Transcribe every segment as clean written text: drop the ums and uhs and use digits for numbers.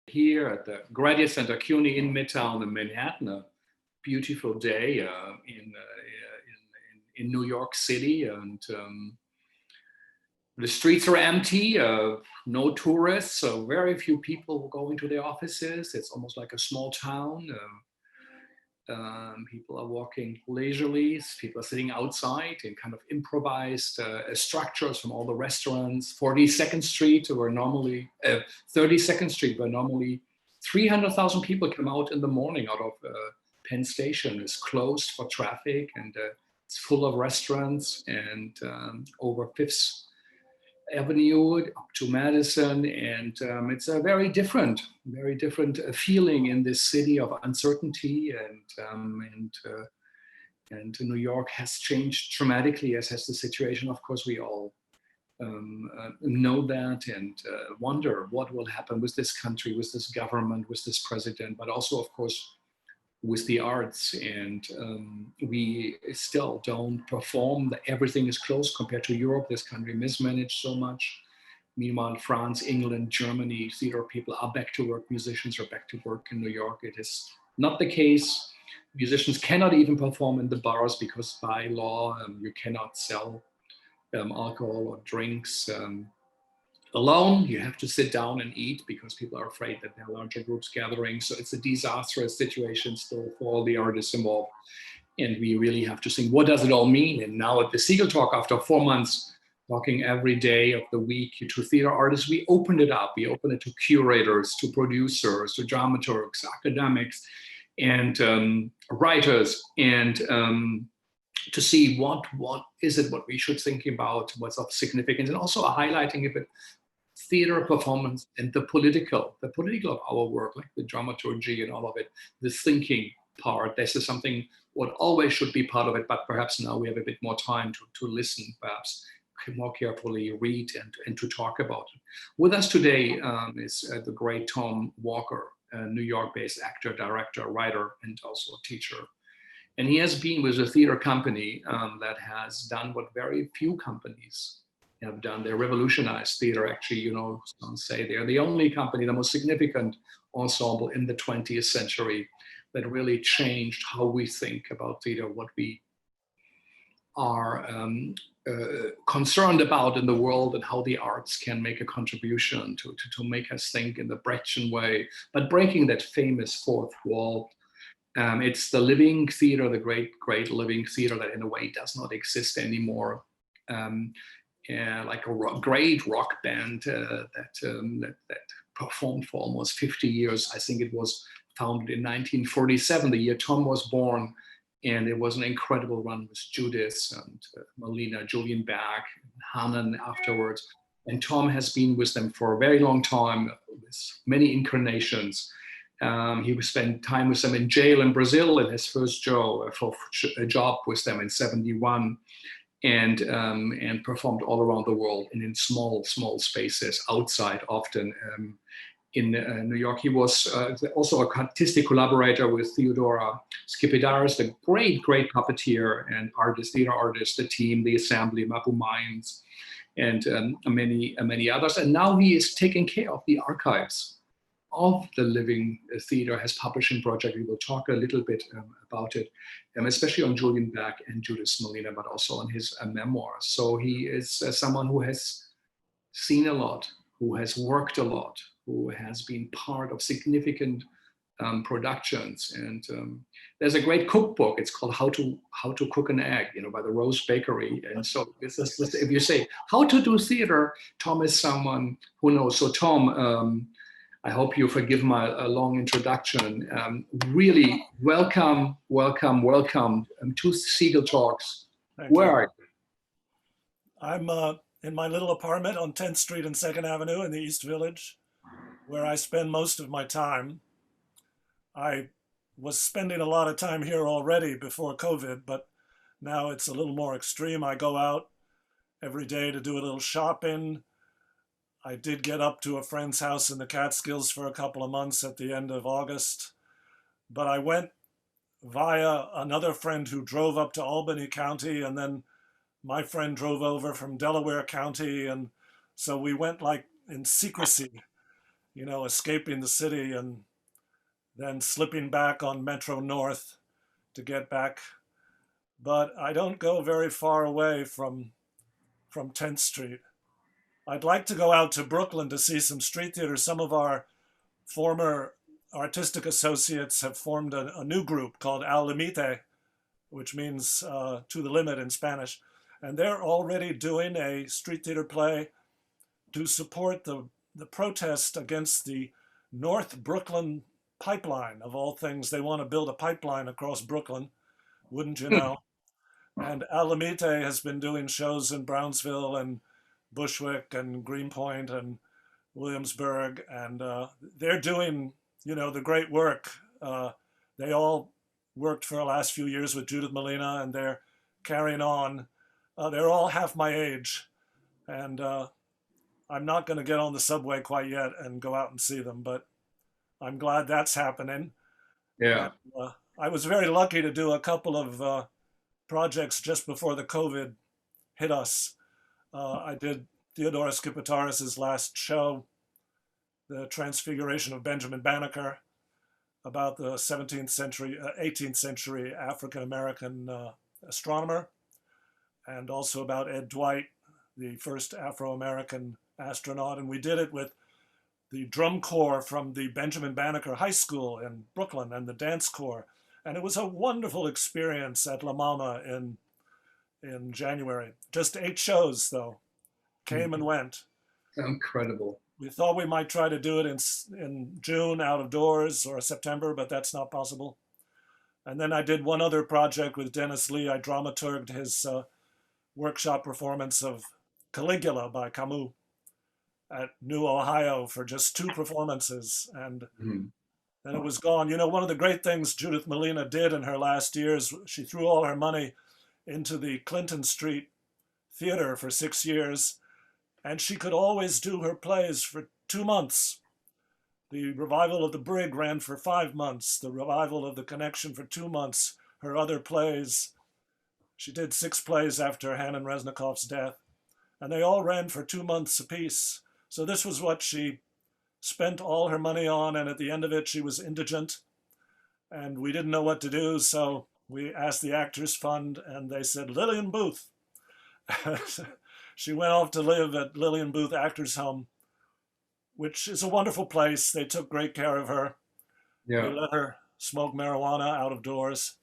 Here at the Graduate Center CUNY in Midtown in Manhattan, a beautiful day in New York City, and the streets are empty, no tourists, so very few people going to the offices. It's almost like a small town. People are walking leisurely. People are sitting outside in kind of improvised structures from all the restaurants. 42nd Street, where normally 32nd Street, where normally 300,000 people come out in the morning out of Penn Station, is closed for traffic, and it's full of restaurants. And over Fifth Avenue up to Madison, and it's a very different feeling in this city of uncertainty, and New York has changed dramatically, as has the situation. Of course, we all know that, and wonder what will happen with this country, with this government, with this president, but also, of course, with the arts. And we still don't perform. Everything is closed compared to Europe. This country mismanaged so much. Meanwhile, France, England, Germany, theater people are back to work. Musicians are back to work. In New York, it is not the case. Musicians cannot even perform in the bars because by law, you cannot sell alcohol or drinks alone. You have to sit down and eat because people are afraid that there are larger groups gathering. So it's a disastrous situation still for all the artists involved. And we really have to think, what does it all mean? And now at the Segal Talk, after 4 months, talking every day of the week to theater artists, we opened it up. We opened it to curators, to producers, to dramaturgs, academics, and writers, and to see what is it, what we should think about, what's of significance, and also highlighting a bit theater performance and the political of our work, like the dramaturgy and all of it, the thinking part. This is something what always should be part of it, but perhaps now we have a bit more time to listen, perhaps more carefully read and to talk about it. With us today is the great Tom Walker, a New York-based actor, director, writer, and also a teacher. And he has been with a theater company that has done what very few companies have done. They revolutionized theater. Actually, you know, some say they're the only company, the most significant ensemble in the 20th century that really changed how we think about theater, what we are concerned about in the world, and how the arts can make a contribution to make us think in the Brechtian way, but breaking that famous fourth wall. It's the living theater, the great living theater that in a way does not exist anymore. Like a great rock band that performed for almost 50 years. I think it was founded in 1947, the year Tom was born. And it was an incredible run with Judith and Malina, Julian Beck, Hanan afterwards. And Tom has been with them for a very long time, with many incarnations. He spent time with them in jail in Brazil in his first job with them in 1971, and performed all around the world and in small spaces outside, often in New York. He was also a artistic collaborator with Theodora Skipitares, the great puppeteer and theater artist, the team, the assembly, Mabou Mines, and many others. And now he is taking care of the archives of the living theater, his publishing project. We will talk a little bit about it, especially on Julian Beck and Judith Malina, but also on his memoirs. So he is someone who has seen a lot, who has worked a lot, who has been part of significant productions. And there's a great cookbook. It's called How to Cook an Egg, by the Rose Bakery. And so if you say how to do theater, Tom is someone who knows. So Tom, I hope you forgive my long introduction. Really welcome to Segal Talks. Where are you? I'm in my little apartment on 10th Street and 2nd Avenue in the East Village, where I spend most of my time. I was spending a lot of time here already before COVID, but now it's a little more extreme. I go out every day to do a little shopping. I did get up to a friend's house in the Catskills for a couple of months at the end of August, but I went via another friend who drove up to Albany County, and then my friend drove over from Delaware County, and so we went like in secrecy escaping the city and then slipping back on Metro North to get back. But I don't go very far away from 10th Street. I'd like to go out to Brooklyn to see some street theater. Some of our former artistic associates have formed a new group called Al Limite, which means to the limit in Spanish. And they're already doing a street theater play to support the protest against the North Brooklyn pipeline, of all things. They want to build a pipeline across Brooklyn, wouldn't you know? And Al Limite has been doing shows in Brownsville and Bushwick and Greenpoint and Williamsburg, and they're doing, the great work. They all worked for the last few years with Judith Malina, and they're carrying on. They're all half my age, and I'm not going to get on the subway quite yet and go out and see them, but I'm glad that's happening. Yeah. And, I was very lucky to do a couple of projects just before the COVID hit us. I did Theodora Skipitares' last show, The Transfiguration of Benjamin Banneker, about the 18th century African-American astronomer, and also about Ed Dwight, the first Afro-American astronaut. And we did it with the drum corps from the Benjamin Banneker High School in Brooklyn and the dance corps. And it was a wonderful experience at La Mama in January. Just 8 shows, though, came and went. Incredible. We thought we might try to do it in June out of doors or September, but that's not possible. And then I did one other project with Dennis Lee. I dramaturged his workshop performance of Caligula by Camus at New Ohio for just 2 performances. And then it was gone. One of the great things Judith Malina did in her last years, she threw all her money into the Clinton Street Theater for 6 years, and she could always do her plays for 2 months. The revival of The Brig ran for 5 months, the revival of The Connection for 2 months, her other plays. She did 6 plays after Hanan Resnikov's death, and they all ran for 2 months apiece. So this was what she spent all her money on, and at the end of it, she was indigent, and we didn't know what to do, so we asked the Actors Fund, and they said, Lillian Booth. She went off to live at Lillian Booth Actors Home, which is a wonderful place. They took great care of her. Yeah. They let her smoke marijuana out of doors.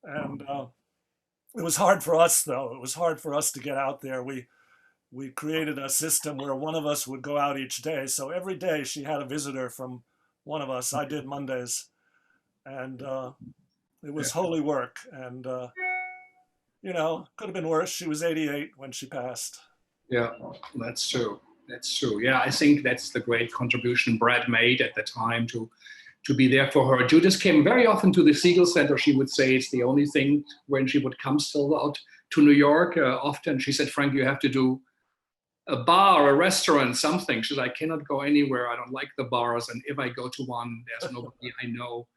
And it was hard for us, though. It was hard for us to get out there. We created a system where one of us would go out each day. So every day she had a visitor from one of us. I did Mondays. And it was holy work. And, could have been worse. She was 88 when she passed. Yeah, that's true. That's true. Yeah, I think that's the great contribution Brad made at the time to be there for her. Judith came very often to the Segal Center. She would say it's the only thing when she would come still out to New York. Often she said, Frank, you have to do a bar, a restaurant, something. She said, I cannot go anywhere. I don't like the bars. And if I go to one, there's nobody I know.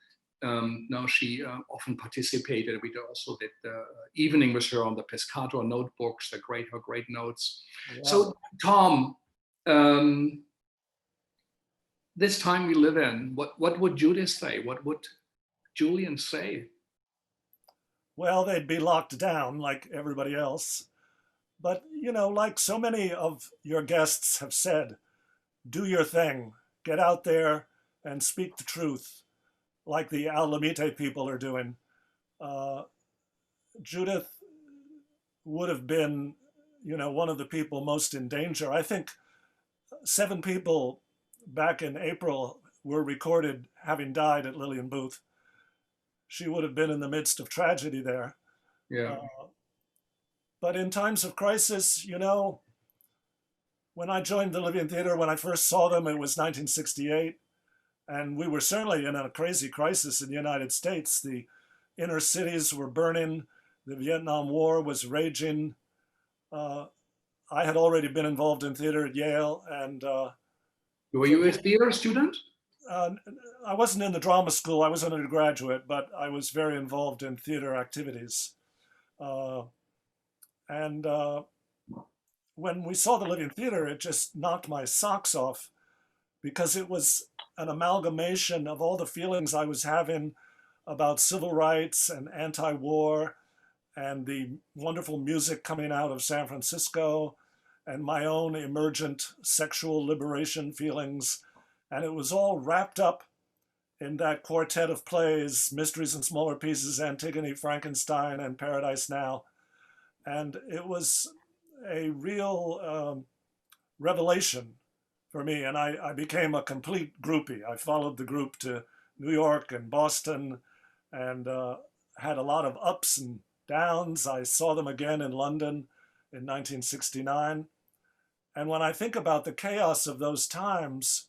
No, she often participated. We also did the evening with her on the Pescator notebooks, her great notes. Yeah. So, Tom, this time we live in, what would Judith say? What would Julian say? Well, they'd be locked down like everybody else. But, like so many of your guests have said, do your thing. Get out there and speak the truth, like the Al Limite people are doing. Judith would have been, one of the people most in danger. I think 7 people back in April were recorded having died at Lillian Booth. She would have been in the midst of tragedy there. Yeah. But in times of crisis, when I joined the Living Theater, when I first saw them, it was 1968. And we were certainly in a crazy crisis in the United States. The inner cities were burning. The Vietnam War was raging. I had already been involved in theater at Yale. And were you a theater student? I wasn't in the drama school. I was an undergraduate, but I was very involved in theater activities. And when we saw the Living Theater, it just knocked my socks off. because it was an amalgamation of all the feelings I was having about civil rights and anti-war and the wonderful music coming out of San Francisco and my own emergent sexual liberation feelings. And it was all wrapped up in that quartet of plays, Mysteries in Smaller Pieces, Antigone, Frankenstein, and Paradise Now. And it was a real revelation for me. And I became a complete groupie. I followed the group to New York and Boston and had a lot of ups and downs. I saw them again in London in 1969. And when I think about the chaos of those times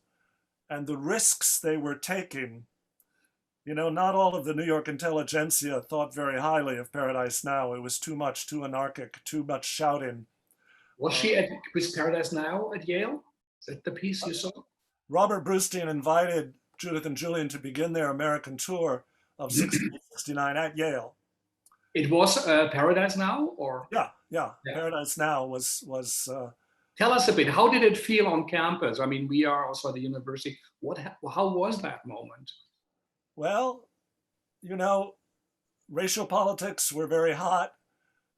and the risks they were taking, you know, not all of the New York intelligentsia thought very highly of Paradise Now. It was too much, too anarchic, too much shouting. Was Paradise Now at Yale? Is that the piece you saw? Robert Brustein invited Judith and Julian to begin their American tour of 1669 at Yale. It was Paradise Now, or? Yeah. Paradise Now was Tell us a bit, how did it feel on campus? I mean, we are also at the university. How was that moment? Well, you know, racial politics were very hot.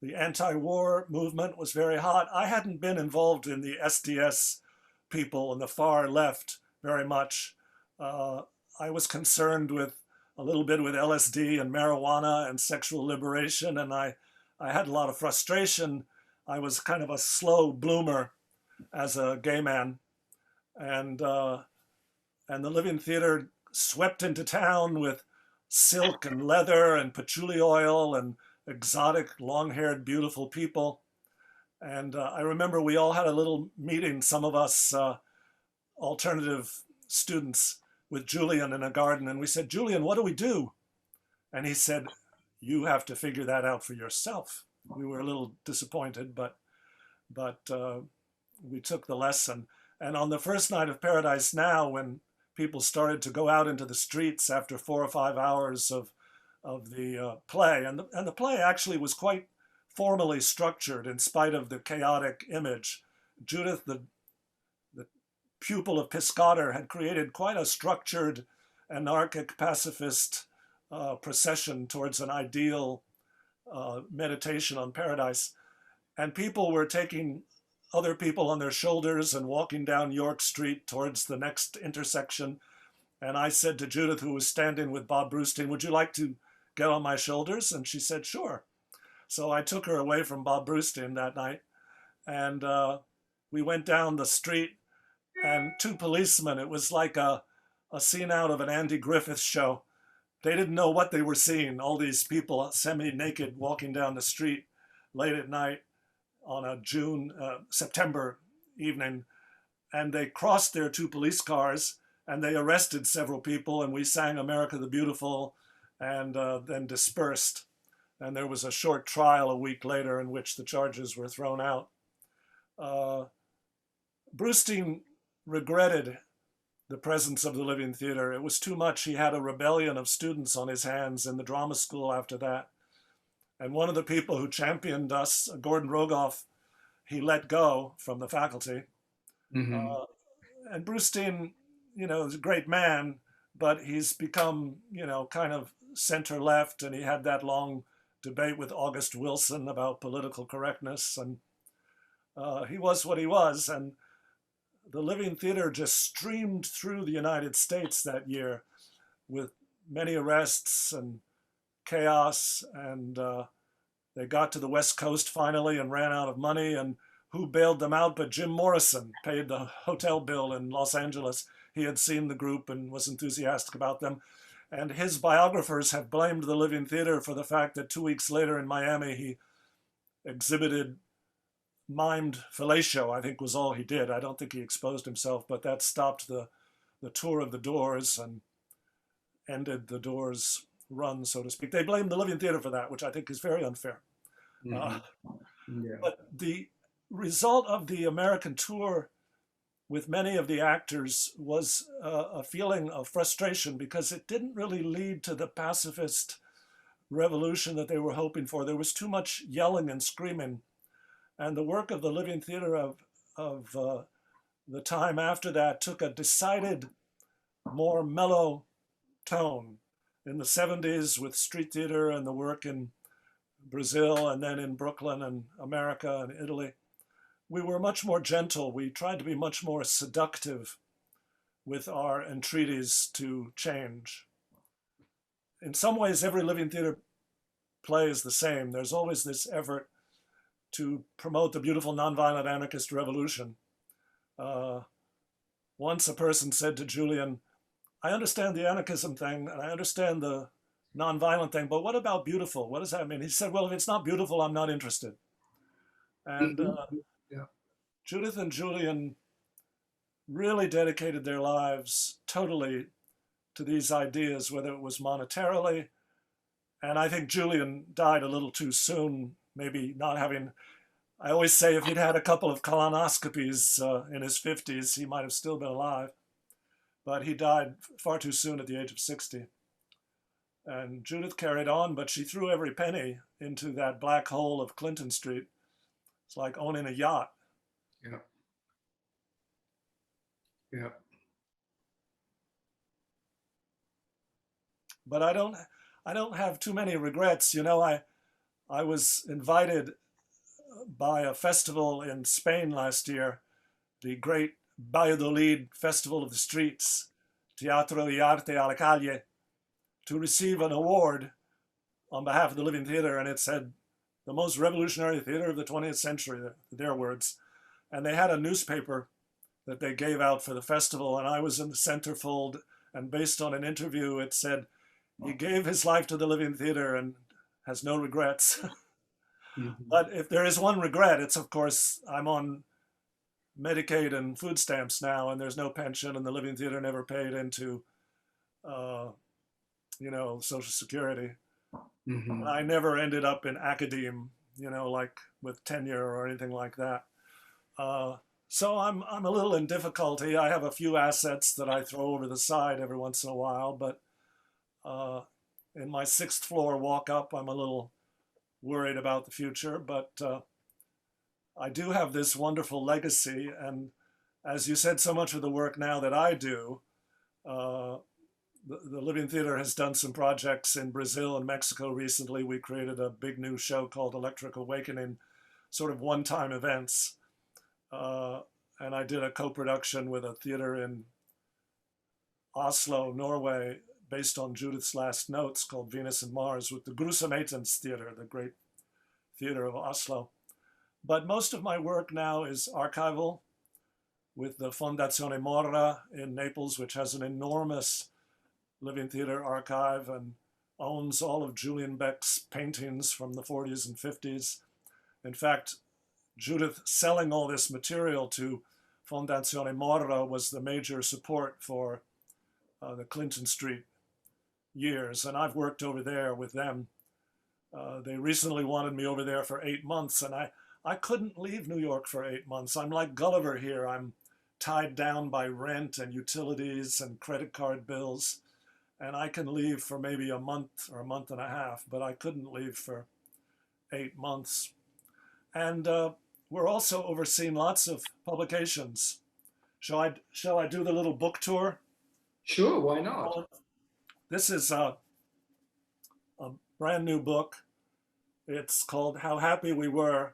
The anti-war movement was very hot. I hadn't been involved in the SDS people on the far left very much. I was concerned with a little bit with LSD and marijuana and sexual liberation, and I had a lot of frustration. I was kind of a slow bloomer as a gay man, and the Living Theater swept into town with silk and leather and patchouli oil and exotic, long-haired, beautiful people. And I remember we all had a little meeting, some of us alternative students, with Julian in a garden, and we said, "Julian, what do we do?" And he said, "You have to figure that out for yourself." We were a little disappointed, but we took the lesson. And on the first night of Paradise Now, when people started to go out into the streets after 4 or 5 hours of the play, and the play actually was quite formally structured in spite of the chaotic image. Judith, the pupil of Piscator, had created quite a structured, anarchic, pacifist procession towards an ideal meditation on paradise. And people were taking other people on their shoulders and walking down York Street towards the next intersection. And I said to Judith, who was standing with Bob Brustein, "Would you like to get on my shoulders?" And she said, "Sure." So I took her away from Bob Brustein that night. And we went down the street, and 2 policemen, it was like a scene out of an Andy Griffith show. They didn't know what they were seeing, all these people semi-naked walking down the street late at night on a September evening. And they crossed their 2 police cars, and they arrested several people, and we sang America the Beautiful, and then dispersed. And there was a short trial a week later in which the charges were thrown out. Brustein regretted the presence of the Living Theater. It was too much. He had a rebellion of students on his hands in the drama school after that. And one of the people who championed us, Gordon Rogoff, he let go from the faculty. Mm-hmm. And Brustein, you know, is a great man, but he's become, you know, kind of center left, and he had that long debate with August Wilson about political correctness, and he was what he was. And the Living Theater just streamed through the United States that year with many arrests and chaos, and they got to the West Coast finally and ran out of money, and who bailed them out but Jim Morrison paid the hotel bill in Los Angeles. He had seen the group and was enthusiastic about them. And his biographers have blamed the Living Theater for the fact that 2 weeks later in Miami, he exhibited mimed fellatio, I think was all he did. I don't think he exposed himself, but that stopped the tour of the Doors and ended the Doors' run, so to speak. They blamed the Living Theater for that, which I think is very unfair. Mm-hmm. But the result of the American tour with many of the actors was a feeling of frustration because it didn't really lead to the pacifist revolution that they were hoping for. There was too much yelling and screaming. And the work of the Living Theater of the time after that took a decided, more mellow tone. In the 70s with street theater and the work in Brazil and then in Brooklyn and America and Italy, we were much more gentle. We tried to be much more seductive with our entreaties to change. In some ways, every living theater play is the same. There's always this effort to promote the beautiful nonviolent anarchist revolution. Once a person said to Julian, I understand the anarchism thing and I understand the nonviolent thing, but what about beautiful? What does that mean? He said, well, if it's not beautiful, I'm not interested. And Yeah. Judith and Julian really dedicated their lives totally to these ideas, whether it was monetarily. And I think Julian died a little too soon, maybe not having, I always say if he'd had a couple of colonoscopies in his 50s, he might have still been alive. But he died far too soon at the age of 60. And Judith carried on, but she threw every penny into that black hole of Clinton Street. It's like owning a yacht. Yeah. Yeah. But I don't have too many regrets. You know, I was invited by a festival in Spain last year, the great Valladolid Festival of the Streets, Teatro y Arte a la Calle, to receive an award on behalf of the Living Theater, and it said, the most revolutionary theater of the 20th century, their words. And they had a newspaper that they gave out for the festival, and I was in the centerfold, and based on an interview, it said, he gave his life to the Living Theater and has no regrets. But if there is one regret, it's of course, I'm on Medicaid and food stamps now, and there's no pension, and the Living Theater never paid into, you know, Social Security. I never ended up in academe, you know, like with tenure or anything like that. So I'm a little in difficulty. I have a few assets that I throw over the side every once in a while, but in my 6th floor walk up, I'm a little worried about the future, but I do have this wonderful legacy. And as you said, so much of the work now that I do, the Living Theater has done some projects in Brazil and Mexico recently. We created a big new show called Electric Awakening, sort of one-time events. And I did a co-production with a theater in Oslo, Norway, based on Judith's last notes called Venus and Mars with the Grusomhetens Teatr, the great theater of Oslo. But most of my work now is archival with the Fondazione Morra in Naples, which has an enormous living theater archive and owns all of Julian Beck's paintings from the 40s and 50s. In fact, Judith selling all this material to Fondazione Morra was the major support for the Clinton Street years, and I've worked over there with them. They recently wanted me over there for 8 months, and I couldn't leave New York for 8 months. I'm like Gulliver here. I'm tied down by rent and utilities and credit card bills, and I can leave for maybe a month or a month and a half, but I couldn't leave for 8 months. And we're also overseeing lots of publications. Shall I do the little book tour? Sure, why not? This is a brand new book. It's called How Happy We Were,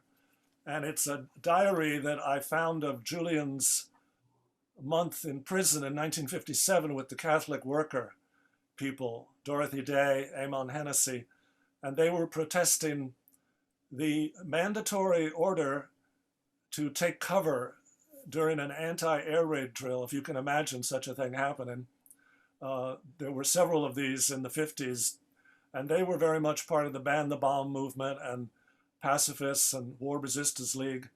and it's a diary that I found of Julian's month in prison in 1957 with the Catholic worker people, Dorothy Day, Amon Hennessy, and they were protesting the mandatory order to take cover during an anti-air raid drill, if you can imagine such a thing happening. There were several of these in the 50s, and they were very much part of the Ban the Bomb movement and pacifists and War Resisters League.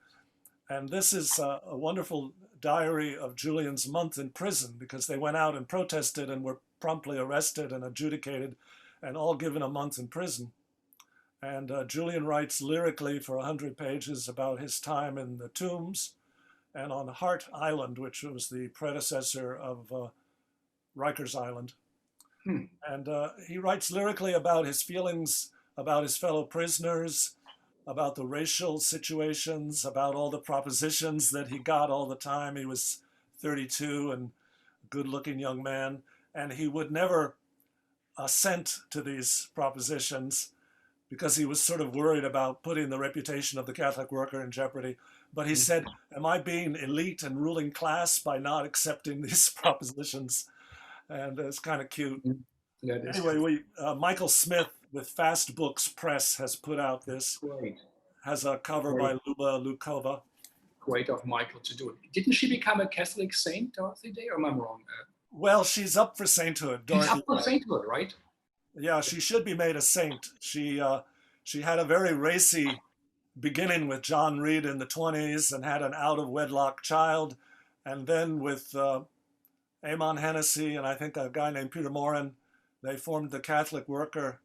And this is a wonderful diary of Julian's month in prison, because they went out and protested and were promptly arrested and adjudicated and all given a month in prison. And Julian writes lyrically for 100 pages about his time in the tombs and on Hart Island, which was the predecessor of Rikers Island. And he writes lyrically about his feelings about his fellow prisoners, about the racial situations, about all the propositions that he got all the time. He was 32 and good-looking young man, and he would never assent to these propositions because he was sort of worried about putting the reputation of the Catholic worker in jeopardy. But he said, am I being elite and ruling class by not accepting these propositions? And it's kind of cute. Anyway, Michael Smith with Fast Books Press has put out this. Great. Has a cover by Luba Lukova. Great of Michael to do it. Didn't she become a Catholic saint, Dorothy Day, or am I wrong? Well, she's up for sainthood. She's up for sainthood, right? Yeah, she should be made a saint. She had a very racy beginning with John Reed in the 20s and had an out-of-wedlock child. And then with Eamon Hennessy and I think a guy named Peter Morin, they formed the Catholic Worker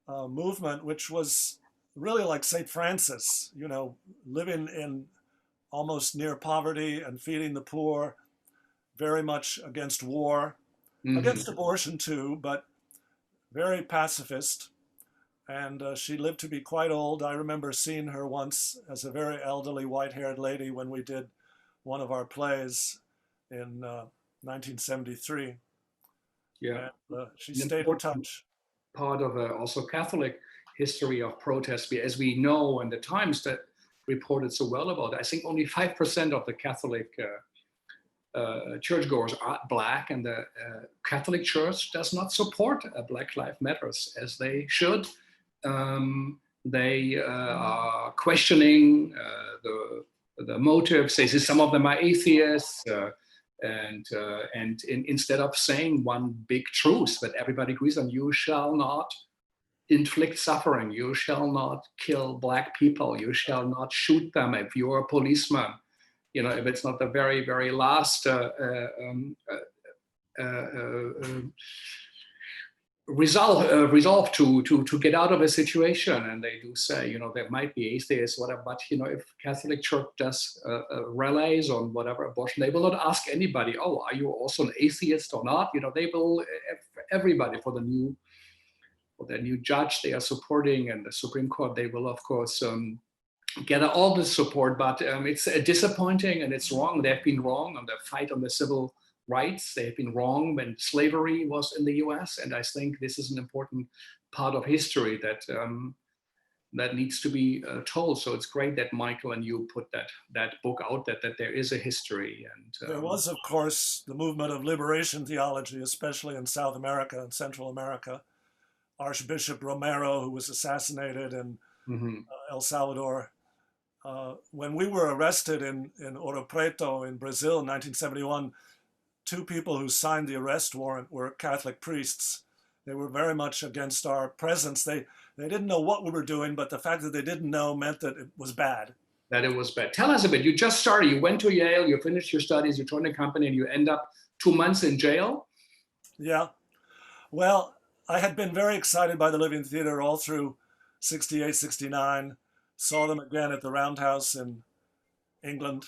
movement, which was really like St. Francis, you know, living in almost near poverty and feeding the poor, very much against war, against abortion too, but very pacifist. And she lived to be quite old. I remember seeing her once as a very elderly white-haired lady when we did one of our plays in 1973. Yeah, and, she stayed in touch. Part of also Catholic history of protest, as we know, and the Times that reported so well about it. I think only 5% of the Catholic churchgoers are Black, and the Catholic Church does not support Black Lives Matters as they should. They are questioning the motives. They say some of them are atheists, and instead of saying one big truth that everybody agrees on, you shall not inflict suffering, you shall not kill Black people, you shall not shoot them if you're a policeman. You know, if it's not the very, very last resolve to get out of a situation. And they do say, you know, there might be atheists, whatever, but, you know, if Catholic Church does rallies on whatever abortion, they will not ask anybody, oh, are you also an atheist or not? You know, they will, everybody for their new judge they are supporting and the Supreme Court, they will, of course, get all the support, but it's disappointing and it's wrong. They've been wrong on the fight on the civil rights. They've been wrong when slavery was in the US. And I think this is an important part of history that that needs to be told. So it's great that Michael and you put that book out, that there is a history. And there was, of course, the movement of liberation theology, especially in South America and Central America. Archbishop Romero, who was assassinated in El Salvador. When we were arrested in Ouro Preto in Brazil in 1971, two people who signed the arrest warrant were Catholic priests. They were very much against our presence. They didn't know what we were doing, but the fact that they didn't know meant that it was bad. That it was bad. Tell us a bit. You just started. You went to Yale. You finished your studies. You joined a company, and you end up 2 months in jail. Yeah. Well, I had been very excited by the Living Theater all through 68, 69. Saw them again at the Roundhouse in England,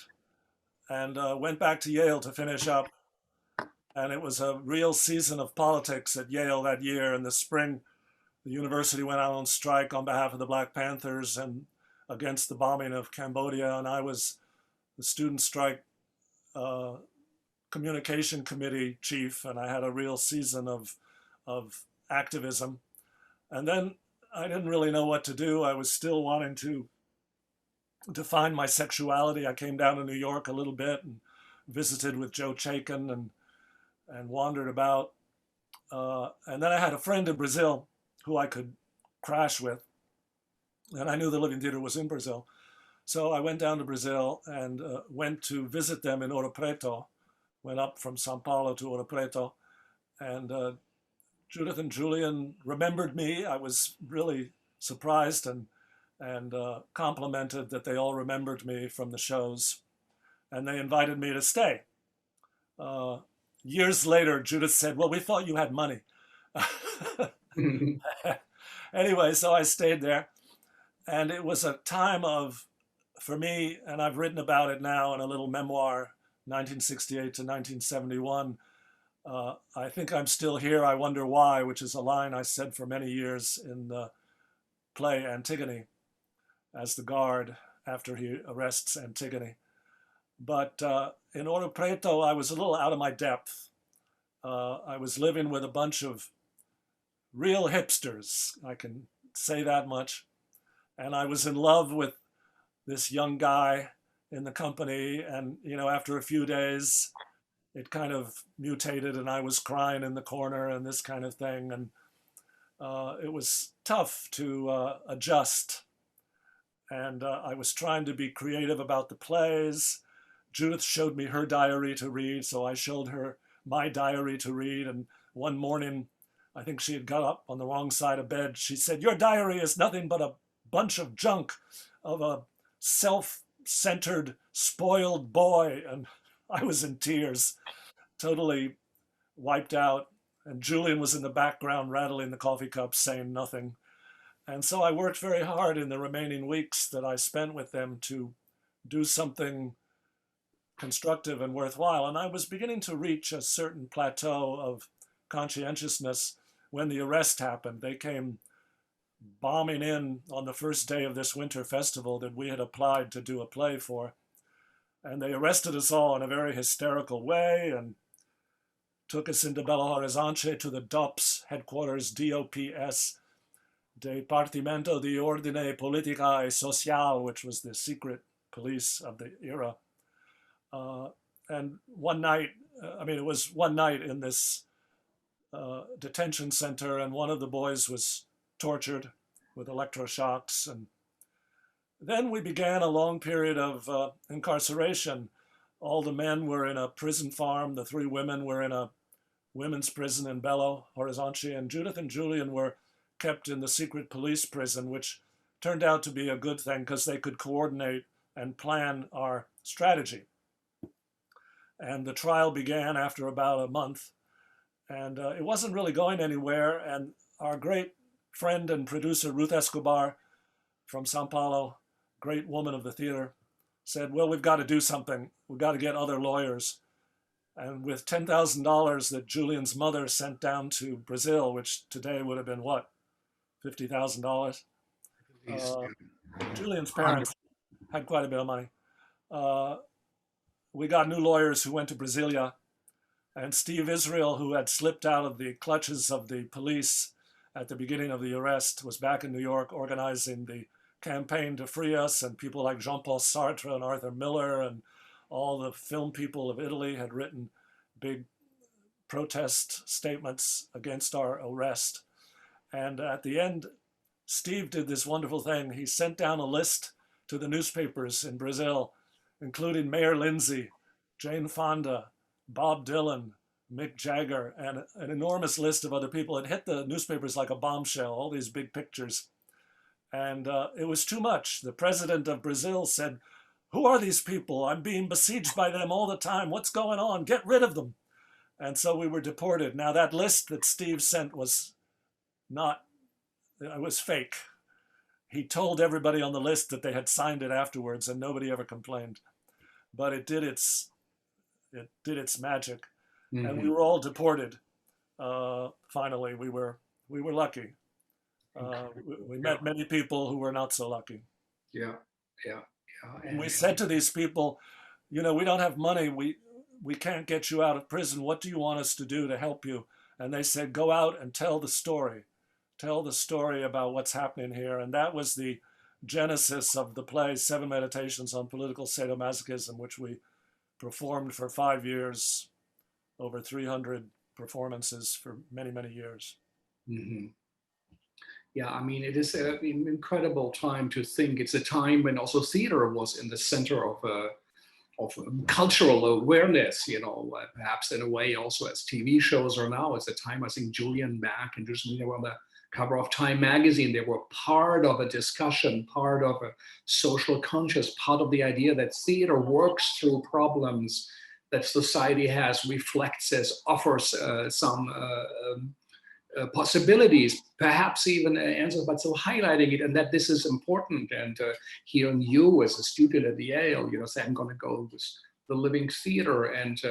and went back to Yale to finish up. And it was a real season of politics at Yale that year. In the spring, the university went out on strike on behalf of the Black Panthers and against the bombing of Cambodia. And I was the student strike communication committee chief, and I had a real season of activism. And then I didn't really know what to do. I was still wanting to define my sexuality. I came down to New York a little bit and visited with Joe Chaikin and wandered about. And then I had a friend in Brazil who I could crash with. And I knew the Living Theater was in Brazil. So I went down to Brazil and went to visit them in Ouro Preto, went up from Sao Paulo to Ouro Preto. And Judith and Julian remembered me. I was really surprised and complimented that they all remembered me from the shows. And they invited me to stay. Years later, Judith said, well, we thought you had money. Anyway, so I stayed there. And it was a time of, for me, and I've written about it now in a little memoir, 1968 to 1971. I think I'm still here, I wonder why, which is a line I said for many years in the play Antigone as the guard after he arrests Antigone. But in Oro Preto, I was a little out of my depth. I was living with a bunch of real hipsters, I can say that much. And I was in love with this young guy in the company. And, you know, after a few days, it kind of mutated and I was crying in the corner and this kind of thing. And it was tough to adjust. And I was trying to be creative about the plays. Judith showed me her diary to read, so I showed her my diary to read. And one morning, I think she had got up on the wrong side of bed. She said, "Your diary is nothing but a bunch of junk of a self-centered, spoiled boy." And I was in tears, totally wiped out. And Julian was in the background rattling the coffee cups, saying nothing. And so I worked very hard in the remaining weeks that I spent with them to do something constructive and worthwhile. And I was beginning to reach a certain plateau of conscientiousness when the arrest happened. They came bombing in on the first day of this winter festival that we had applied to do a play for. And they arrested us all in a very hysterical way and took us into Belo Horizonte to the DOPS headquarters, DOPS, Departamento de Ordine Politica e Social, which was the secret police of the era. And one night, it was one night in this detention center, and one of the boys was tortured with electroshocks. And then we began a long period of incarceration. All the men were in a prison farm. The 3 women were in a women's prison in Belo Horizonte, and Judith and Julian were kept in the secret police prison, which turned out to be a good thing because they could coordinate and plan our strategy. And the trial began after about a month, and it wasn't really going anywhere. And our great friend and producer, Ruth Escobar from Sao Paulo, great woman of the theater, said, "Well, we've got to do something. We've got to get other lawyers." And with $10,000 that Julian's mother sent down to Brazil, which today would have been what, $50,000? Julian's parents had quite a bit of money. We got new lawyers who went to Brasilia, and Steve Israel, who had slipped out of the clutches of the police at the beginning of the arrest, was back in New York organizing the campaign to free us, and people like Jean-Paul Sartre and Arthur Miller and all the film people of Italy had written big protest statements against our arrest. And at the end, Steve did this wonderful thing. He sent down a list to the newspapers in Brazil, including Mayor Lindsay, Jane Fonda, Bob Dylan, Mick Jagger, and an enormous list of other people. It hit the newspapers like a bombshell, all these big pictures. And it was too much. The president of Brazil said, "Who are these people? I'm being besieged by them all the time. What's going on? Get rid of them." And so we were deported. Now that list that Steve sent was not, it was fake. He told everybody on the list that they had signed it afterwards, and nobody ever complained. But it did its magic. Mm-hmm. And we were all deported. Finally, we were lucky. We met many people who were not so lucky. Yeah. And we said to these people, "You know, we don't have money. We can't get you out of prison. What do you want us to do to help you?" And they said, "Go out and tell the story. Tell the story about what's happening here." And that was the genesis of the play 7 Meditations on Political Sadomasochism, which we performed for 5 years, over 300 performances for many, many years. Mm-hmm. Yeah, I mean, it is an incredible time to think. It's a time when also theater was in the center of cultural awareness, you know, perhaps in a way also as TV shows are now. It's a time, I think Julian Beck and Judith Malina were on the cover of Time magazine. They were part of a discussion, part of a social conscious, part of the idea that theater works through problems that society has, reflects as, offers some possibilities, perhaps even answers, but still highlighting it, and that this is important. And hearing you as a student at Yale, you know, say, I'm going to go with the living theater. And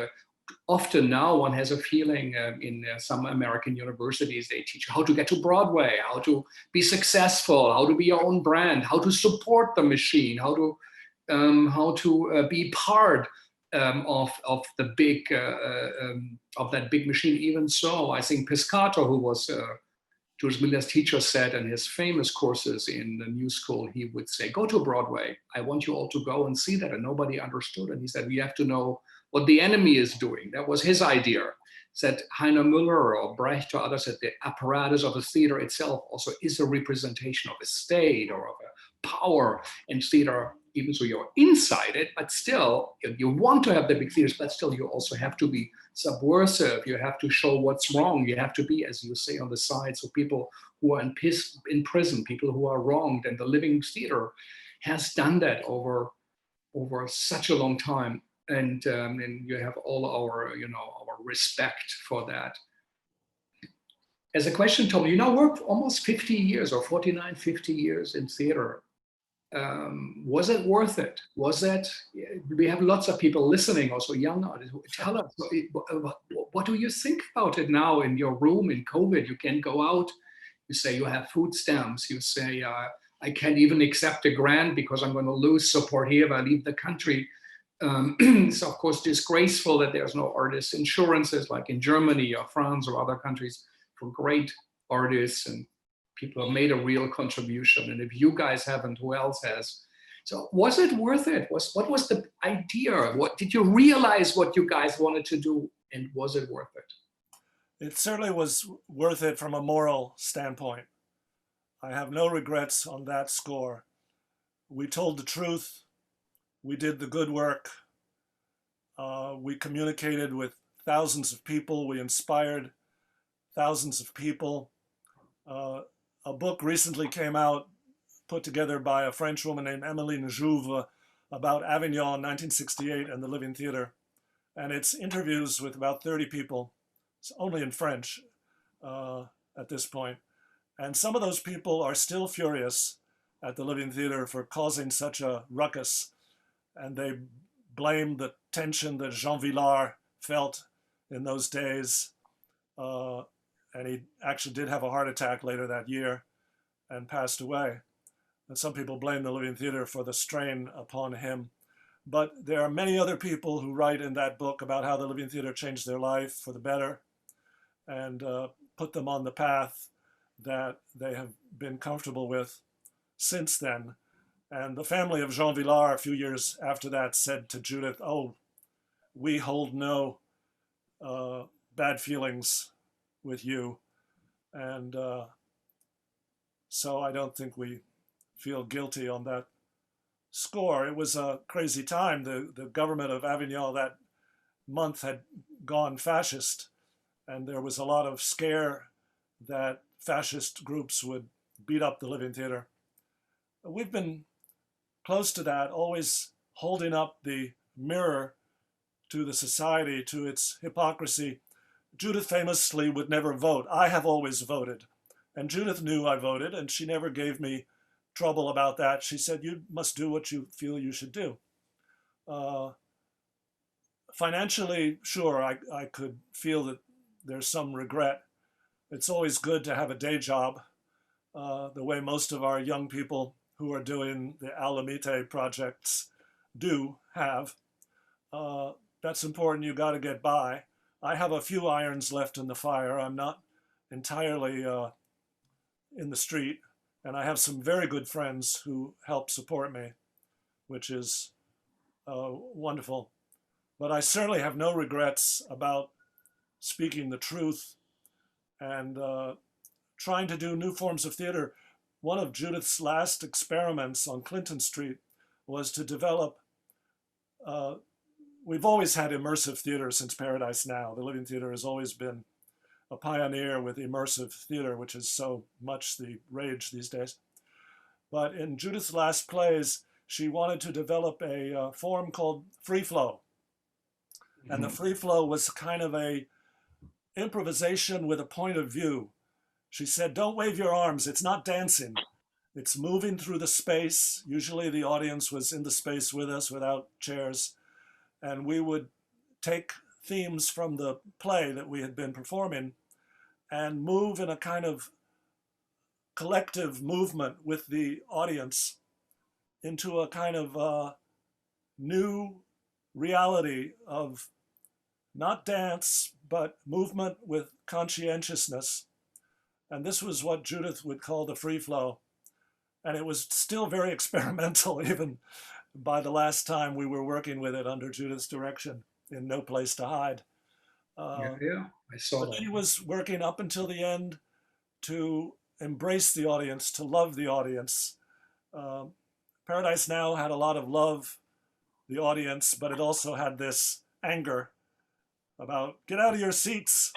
often now one has a feeling in some American universities, they teach how to get to Broadway, how to be successful, how to be your own brand, how to support the machine, how to how to be part of the big of that big machine. Even so, I think Piscator, who was Judith Malina's teacher, said in his famous courses in the new school, he would say, "Go to Broadway. I want you all to go and see that." And nobody understood. And he said, "We have to know what the enemy is doing." That was his idea. Said Heiner Müller or Brecht or others said the apparatus of a theater itself also is a representation of a state or of a power, and theater, even so you're inside it, but still you want to have the big theaters, but still you also have to be subversive. You have to show what's wrong. You have to be, as you say, on the side. So people who are in prison, people who are wronged, and the living theater has done that over such a long time. And you have all our respect for that. As a question, Tom, you now worked almost 50 years or 49, 50 years in theater. Was it worth it? Was that, we have lots of people listening, also young artists. Tell us, what do you think about it now in your room in COVID? You can't go out. You say you have food stamps. You say, I can't even accept a grant because I'm going to lose support here if I leave the country. It's of course disgraceful that there's no artist insurances like in Germany or France or other countries for great artists, and people have made a real contribution. And if you guys haven't, who else has? So was it worth it? What was the idea? What did you realize what you guys wanted to do, and was it worth it? It certainly was worth it from a moral standpoint. I have no regrets on that score. We told the truth. We did the good work. We communicated with thousands of people. We inspired thousands of people. A book recently came out, put together by a French woman named Emmeline Jouve, about Avignon 1968 and the Living Theater. And it's interviews with about 30 people. It's only in French at this point. And some of those people are still furious at the Living Theater for causing such a ruckus. And they blame the tension that Jean Villard felt in those days. And he actually did have a heart attack later that year and passed away. And some people blame the Living Theater for the strain upon him. But there are many other people who write in that book about how the Living Theater changed their life for the better and put them on the path that they have been comfortable with since then. And the family of Jean Villard, a few years after that, said to Judith, "Oh, we hold no bad feelings with you." And so I don't think we feel guilty on that score. It was a crazy time. The government of Avignon that month had gone fascist, and there was a lot of scare that fascist groups would beat up the Living Theater. We've been close to that, always holding up the mirror to the society, to its hypocrisy. Judith famously would never vote. I have always voted. And Judith knew I voted, and she never gave me trouble about that. She said, "You must do what you feel you should do." Financially, sure, I could feel that there's some regret. It's always good to have a day job, the way most of our young people who are doing the Alamite projects do have. That's important. You got to get by. I have a few irons left in the fire. I'm not entirely in the street, and I have some very good friends who help support me, which is wonderful. But I certainly have no regrets about speaking the truth and trying to do new forms of theater. One of Judith's last experiments on Clinton Street was to develop, we've always had immersive theater since Paradise Now. The Living Theater has always been a pioneer with immersive theater, which is so much the rage these days. But in Judith's last plays, she wanted to develop a form called free flow. Mm-hmm. And the free flow was kind of a improvisation with a point of view. She said, "Don't wave your arms. It's not dancing. It's moving through the space." Usually the audience was in the space with us without chairs. And we would take themes from the play that we had been performing and move in a kind of collective movement with the audience into a kind of new reality of not dance, but movement with conscientiousness. And this was what Judith would call the free flow. And it was still very experimental, even by the last time we were working with it under Judith's direction in No Place to Hide. Yeah, I saw that. She was working up until the end to embrace the audience, to love the audience. Paradise Now had a lot of love, the audience, but it also had this anger about get out of your seats.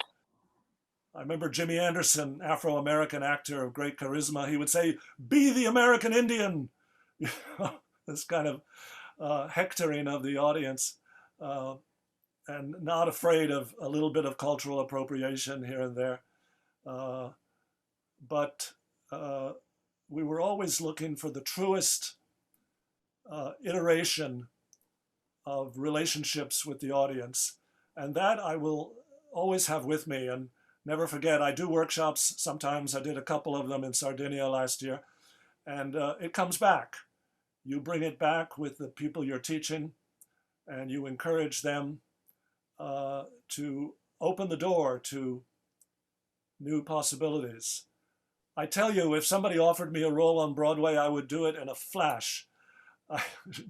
I remember Jimmy Anderson, Afro-American actor of great charisma, he would say, be the American Indian. This kind of hectoring of the audience, and not afraid of a little bit of cultural appropriation here and there. But we were always looking for the truest iteration of relationships with the audience. And that I will always have with me and never forget. I do workshops sometimes. I did a couple of them in Sardinia last year. And it comes back. You bring it back with the people you're teaching, and you encourage them to open the door to new possibilities. I tell you, if somebody offered me a role on Broadway, I would do it in a flash.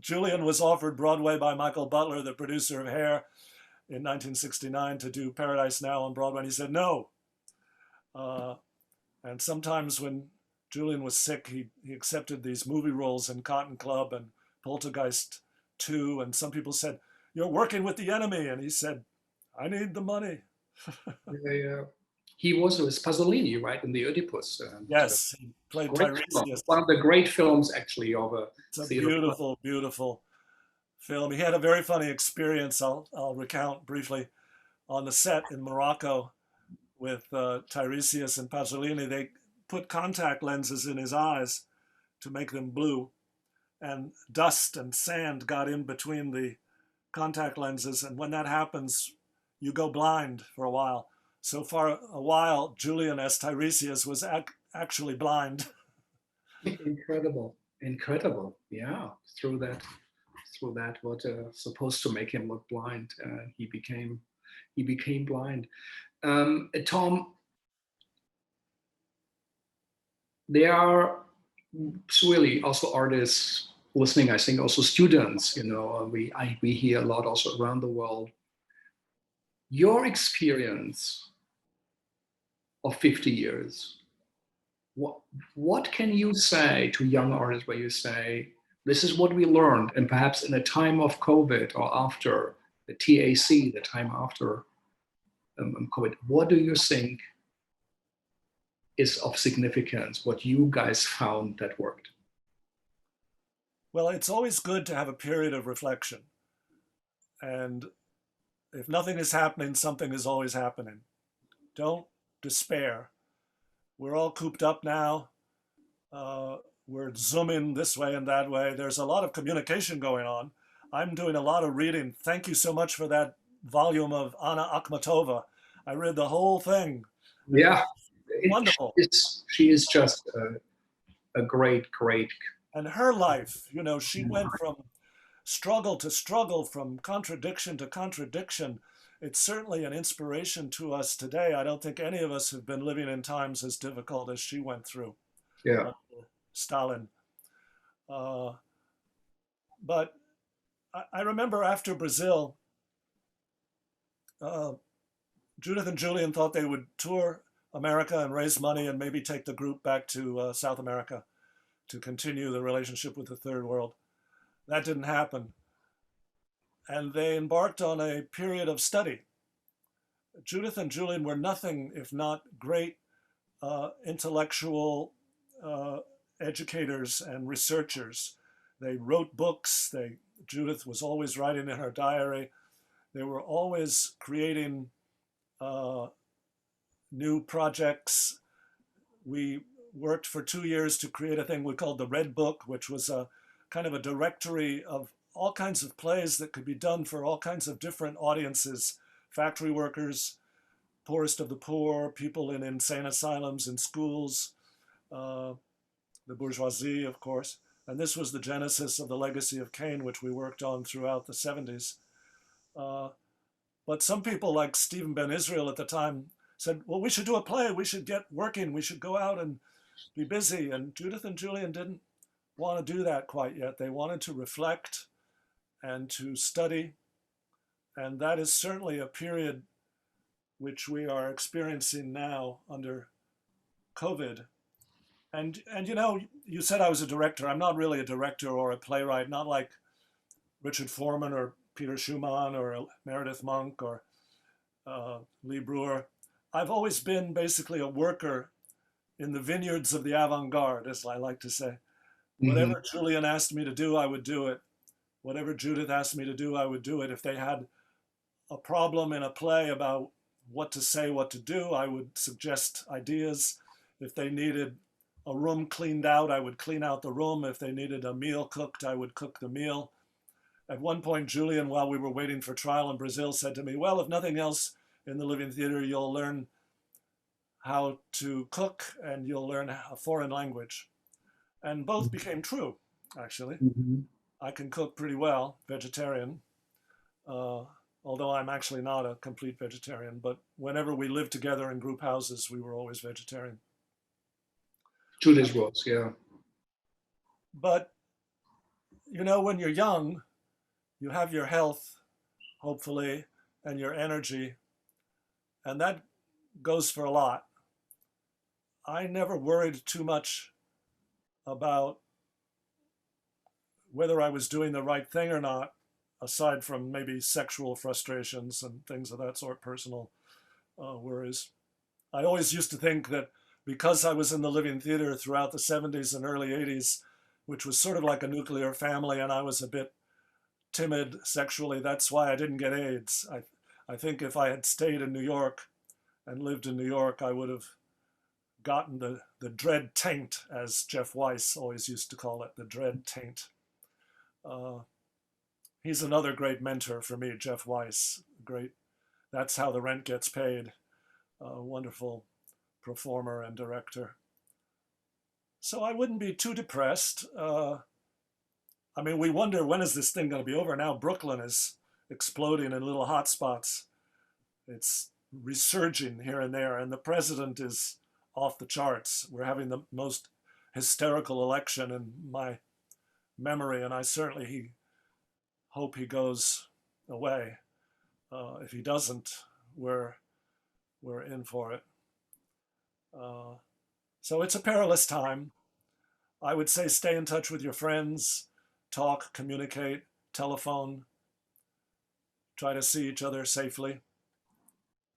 Julian was offered Broadway by Michael Butler, the producer of Hair, in 1969 to do Paradise Now on Broadway, and he said no. And sometimes when Julian was sick, he accepted these movie roles in Cotton Club and Poltergeist 2, and some people said, you're working with the enemy, and he said, I need the money. He was with Pasolini, right, in the Oedipus. Yes, he played Tiresias. One of the great films, actually, of a It's a beautiful, beautiful film. He had a very funny experience, I'll recount briefly, on the set in Morocco with Tiresias and Pasolini. They put contact lenses in his eyes to make them blue, and dust and sand got in between the contact lenses, and when that happens, you go blind for a while. So for a while, Julian as Tiresias was actually blind. Incredible, incredible. Yeah, through that, what supposed to make him look blind, he became blind. Tom, there are really also artists listening. I think also students. We hear a lot also around the world. Your experience of 50 years, what can you say to young artists where you say, this is what we learned, and perhaps in a time of COVID or after the TAC, the time after COVID, what do you think is of significance, what you guys found that worked? Well, it's always good to have a period of reflection. And if nothing is happening, something is always happening. Don't despair. We're all cooped up now. We're zooming this way and that way. There's a lot of communication going on. I'm doing a lot of reading. Thank you so much for that volume of Anna Akhmatova. I read the whole thing. Yeah. Wonderful. She is just a great. And her life, she went from struggle to struggle, from contradiction to contradiction. It's certainly an inspiration to us today. I don't think any of us have been living in times as difficult as she went through. Yeah. Stalin. But I remember after Brazil, Judith and Julian thought they would tour America and raise money and maybe take the group back to South America to continue the relationship with the third world. That didn't happen. And they embarked on a period of study. Judith and Julian were nothing if not great intellectual educators and researchers. They wrote books. Judith was always writing in her diary. They were always creating new projects. We worked for 2 years to create a thing we called the Red Book, which was a kind of a directory of all kinds of plays that could be done for all kinds of different audiences: factory workers, poorest of the poor, people in insane asylums and schools, the bourgeoisie, of course, And this was the genesis of the Legacy of Cain, which we worked on throughout the 70s. But some people like Stephen Ben Israel at the time said, well, we should do a play, we should get working, we should go out and be busy. And Judith and Julian didn't want to do that quite yet. They wanted to reflect and to study. And that is certainly a period which we are experiencing now under COVID. And you know, you said I was a director. I'm not really a director or a playwright, not like Richard Foreman or Peter Schumann or Meredith Monk or Lee Brewer. I've always been basically a worker in the vineyards of the avant-garde, as I like to say. Whatever Julian asked me to do, I would do it. Whatever Judith asked me to do, I would do it. If they had a problem in a play about what to say, what to do, I would suggest ideas. If they needed a room cleaned out, I would clean out the room. If they needed a meal cooked, I would cook the meal. At one point, Julian, while we were waiting for trial in Brazil, said to me, well, if nothing else in the Living Theater, you'll learn how to cook and you'll learn a foreign language. And both became true, actually. I can cook pretty well, vegetarian, although I'm actually not a complete vegetarian, but whenever we lived together in group houses, we were always vegetarian. Judith was, yeah. But, you know, when you're young, you have your health, hopefully, and your energy, and that goes for a lot. I never worried too much about whether I was doing the right thing or not, aside from maybe sexual frustrations and things of that sort, personal worries. I always used to think that because I was in the Living Theater throughout the 70s and early 80s, which was sort of like a nuclear family, and I was a bit timid sexually, that's why I didn't get AIDS. I think if I had stayed in New York and lived in New York, I would have gotten the dread taint, as Jeff Weiss always used to call it, the dread taint. He's another great mentor for me, Jeff Weiss. Great. That's how the rent gets paid. Wonderful performer and director. So I wouldn't be too depressed. I mean, we wonder, when is this thing going to be over? Now Brooklyn is exploding in little hot spots. It's resurging here and there, and the president is off the charts. We're having the most hysterical election in my memory, and I certainly hope he goes away. If he doesn't, we're in for it. So it's a perilous time. I would say stay in touch with your friends, talk, communicate, telephone, try to see each other safely.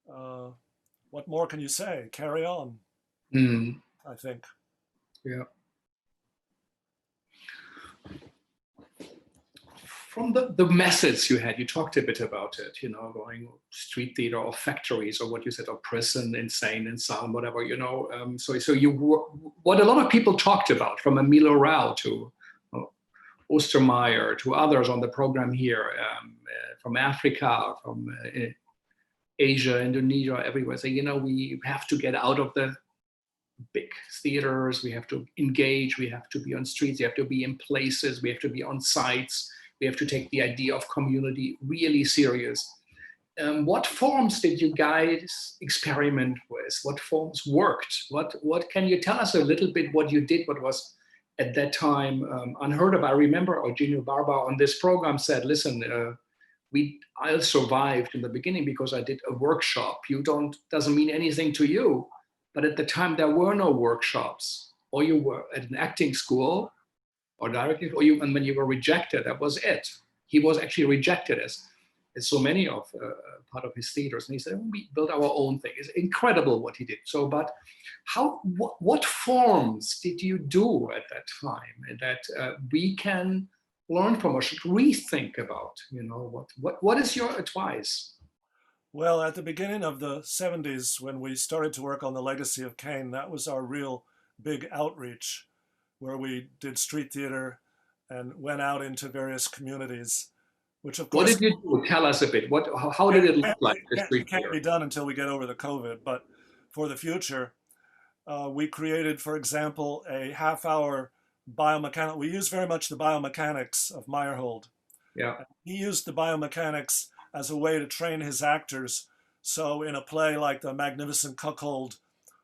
What more can you say? Carry on, I think. Yeah. From the methods you had, you talked a bit about it, you know, going street theater or factories or what you said, or prison, insane and sound, whatever, you know. So you, what a lot of people talked about, from Emilio Rao to Ostermeyer to others on the program here, from Africa, from Asia, Indonesia, everywhere, say, you know, we have to get out of the big theaters, we have to engage, we have to be on streets, we have to be in places, we have to be on sites. We have to take the idea of community really serious. What forms did you guys experiment with? What forms worked? What can you tell us a little bit what you did, what was at that time unheard of? I remember Eugenio Barba on this program said, listen, I survived in the beginning because I did a workshop. Doesn't mean anything to you, but at the time there were no workshops, or you were at an acting school, or directly, and when you were rejected, that was it. He was actually rejected as so many of part of his theaters, and he said, we built our own thing. It's incredible what he did. So, but what forms did you do at that time that we can learn from or should rethink about? You know, what is your advice? Well, at the beginning of the 70s, when we started to work on the Legacy of Cain, that was our real big outreach, where we did street theater and went out into various communities, which of course— What did you do? Tell us a bit. How did it look like? It can't be done until we get over the COVID, but for the future, we created, for example, a half-hour biomechanical. We used very much the biomechanics of Meyerhold. Yeah. He used the biomechanics as a way to train his actors. So in a play like The Magnificent Cuckold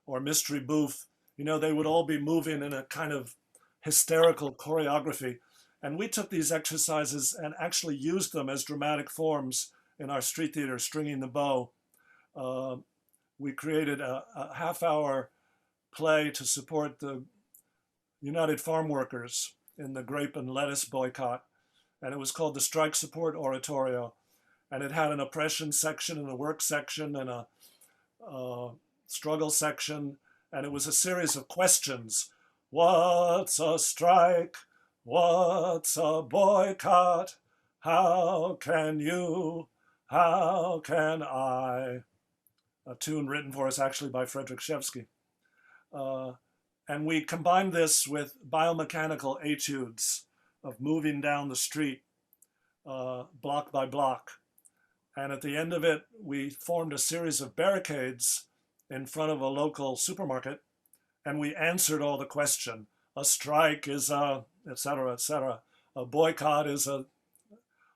or Mystery Booth, you know, they would all be moving in a kind of hysterical choreography. And we took these exercises and actually used them as dramatic forms in our street theater, Stringing the Bow. We created a half-hour play to support the United Farm Workers in the grape and lettuce boycott. And it was called the Strike Support Oratorio. And it had an oppression section and a work section and a struggle section. And it was a series of questions. What's a strike? What's a boycott? How can you? How can I? A tune written for us actually by Frederick Shevsky. And we combined this with biomechanical etudes of moving down the street block by block. And at the end of it, we formed a series of barricades in front of a local supermarket, and we answered all the questions. A strike is a, et cetera, et cetera. A boycott is a,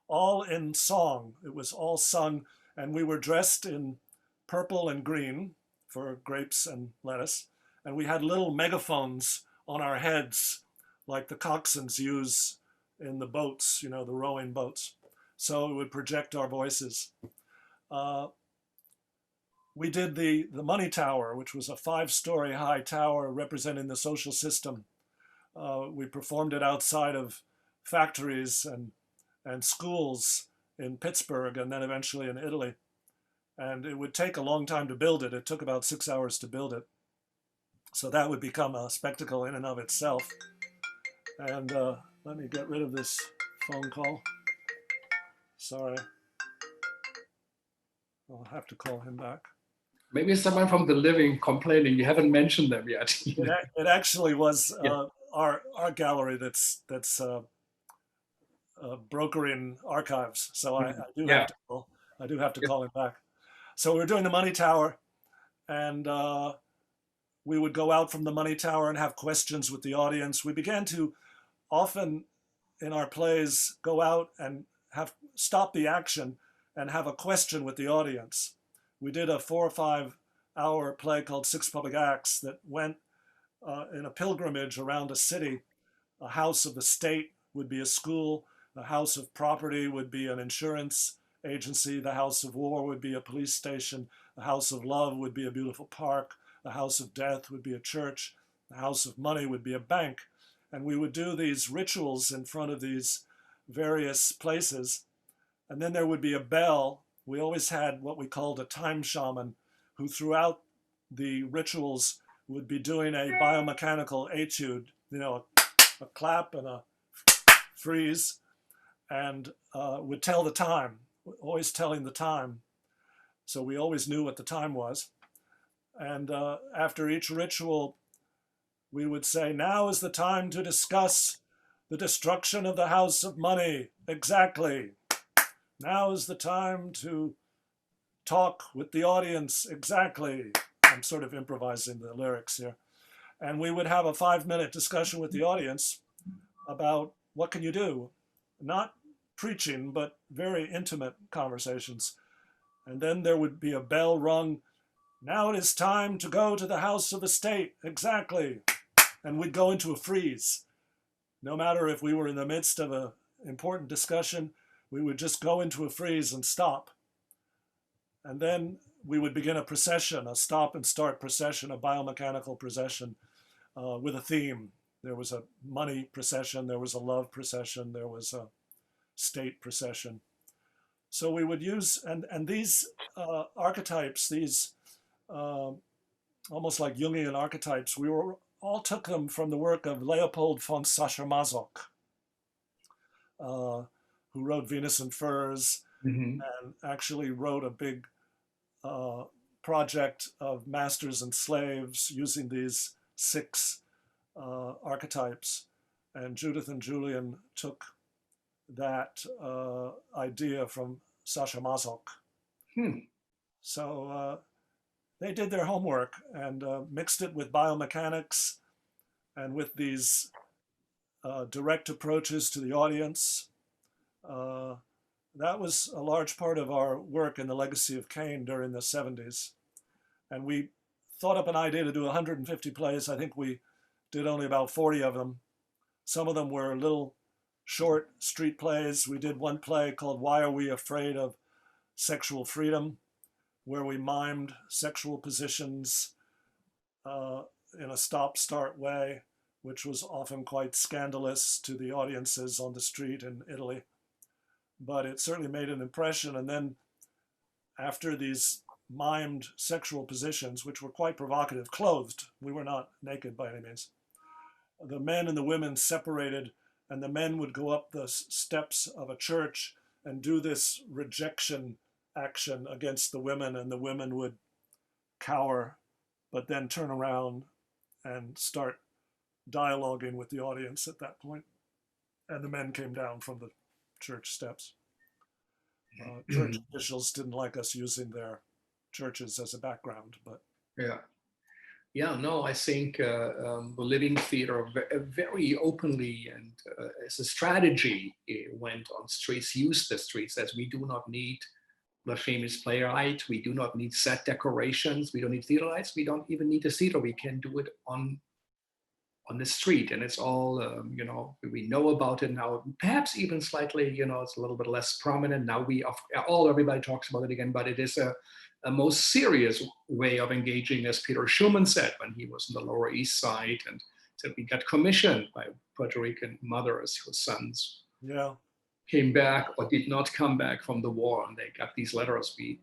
all in song. It was all sung, and we were dressed in purple and green for grapes and lettuce. And we had little megaphones on our heads, like the coxswains use in the boats, you know, the rowing boats. So it would project our voices. We did the Money Tower, which was a 5-story high tower representing the social system. We performed it outside of factories and schools in Pittsburgh and then eventually in Italy. And it would take a long time to build it. It took about 6 hours to build it. So that would become a spectacle in and of itself. And let me get rid of this phone call. Sorry. I'll have to call him back. Maybe someone from the living complaining. You haven't mentioned them yet. It actually was our gallery that's brokering archives. So I do have to call him back. So we were doing the Money Tower, and we would go out from the Money Tower and have questions with the audience. We began to often in our plays go out and stop the action and have a question with the audience. We did a 4 or 5 hour play called Six Public Acts that went in a pilgrimage around a city. A house of the state would be a school. The house of property would be an insurance agency. The house of war would be a police station. The house of love would be a beautiful park. The house of death would be a church. The house of money would be a bank. And we would do these rituals in front of these various places. And then there would be a bell. We always had what we called a time shaman who throughout the rituals would be doing a biomechanical etude, you know, a clap and a freeze, and would tell the time, always telling the time. So we always knew what the time was. And after each ritual, we would say, now is the time to discuss the destruction of the house of money. Exactly. Now is the time to talk with the audience. Exactly. I'm sort of improvising the lyrics here. And we would have a 5-minute discussion with the audience about what can you do? Not preaching, but very intimate conversations. And then there would be a bell rung. Now it is time to go to the house of the state. Exactly. And we'd go into a freeze. No matter if we were in the midst of an important discussion, we would just go into a freeze and stop. And then we would begin a procession, a stop and start procession, a biomechanical procession with a theme. There was a money procession, there was a love procession, there was a state procession. So we would use, and these archetypes, these almost like Jungian archetypes, we all took them from the work of Leopold von Sacher-Masoch, who wrote Venus and Furs, and actually wrote a big project of masters and slaves using these 6 archetypes. And Judith and Julian took that idea from Sacher-Masoch. So they did their homework and mixed it with biomechanics and with these direct approaches to the audience. That was a large part of our work in the Legacy of Cain during the 70s. And we thought up an idea to do 150 plays. I think we did only about 40 of them. Some of them were little short street plays. We did one play called Why Are We Afraid of Sexual Freedom, where we mimed sexual positions in a stop-start way, which was often quite scandalous to the audiences on the street in Italy. But it certainly made an impression. And then after these mimed sexual positions, which were quite provocative, clothed, we were not naked by any means, the men and the women separated, and the men would go up the steps of a church and do this rejection action against the women, and the women would cower, but then turn around and start dialoguing with the audience at that point. And the men came down from the church steps. Church officials didn't like us using their churches as a background, but yeah, no, I think the Living Theater very openly and as a strategy went on streets, used the streets, as we do not need the famous playwright, we do not need set decorations, we don't need theater lights, we don't even need a theater, we can do it on the street, and it's all, we know about it now, perhaps even slightly, it's a little bit less prominent now. Everybody talks about it again, but it is a most serious way of engaging, as Peter Schumann said when he was on the Lower East Side, and said we got commissioned by Puerto Rican mothers whose sons came back or did not come back from the war, and they got these letters, we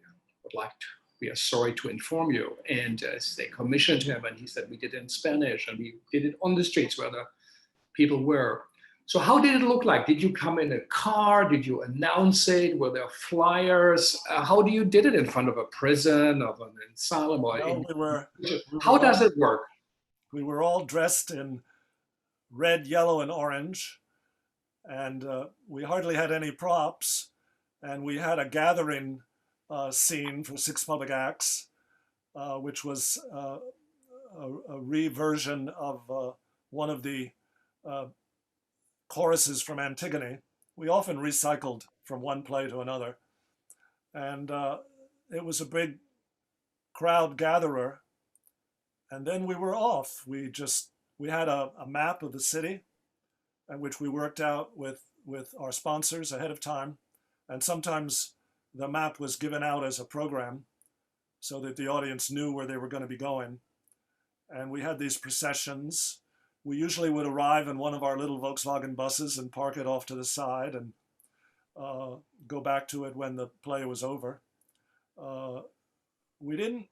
are sorry to inform you. And they commissioned him, and he said, we did it in Spanish, and we did it on the streets where the people were. So how did it look like? Did you come in a car? Did you announce it? Were there flyers? How do you did it in front of a prison, of an asylum? How does it work? We were all dressed in red, yellow, and orange, and we hardly had any props, and we had a gathering scene for 6 public acts, which was a reversion of one of the choruses from Antigone. We often recycled from one play to another. And it was a big crowd gatherer. And then we were off. We had a map of the city, which we worked out with our sponsors ahead of time. And sometimes the map was given out as a program so that the audience knew where they were going to be going. And we had these processions. We usually would arrive in one of our little Volkswagen buses and park it off to the side and go back to it when the play was over. We didn't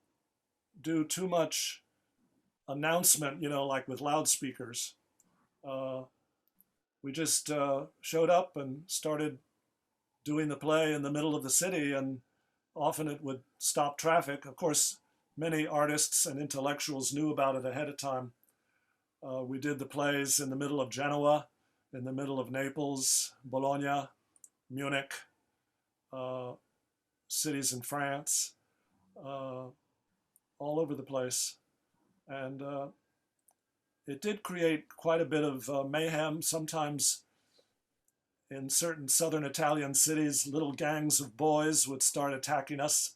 do too much announcement, like with loudspeakers. We just showed up and started doing the play in the middle of the city, and often it would stop traffic. Of course, many artists and intellectuals knew about it ahead of time. We did the plays in the middle of Genoa, in the middle of Naples, Bologna, Munich, cities in France, all over the place. And it did create quite a bit of mayhem. Sometimes in certain southern Italian cities, little gangs of boys would start attacking us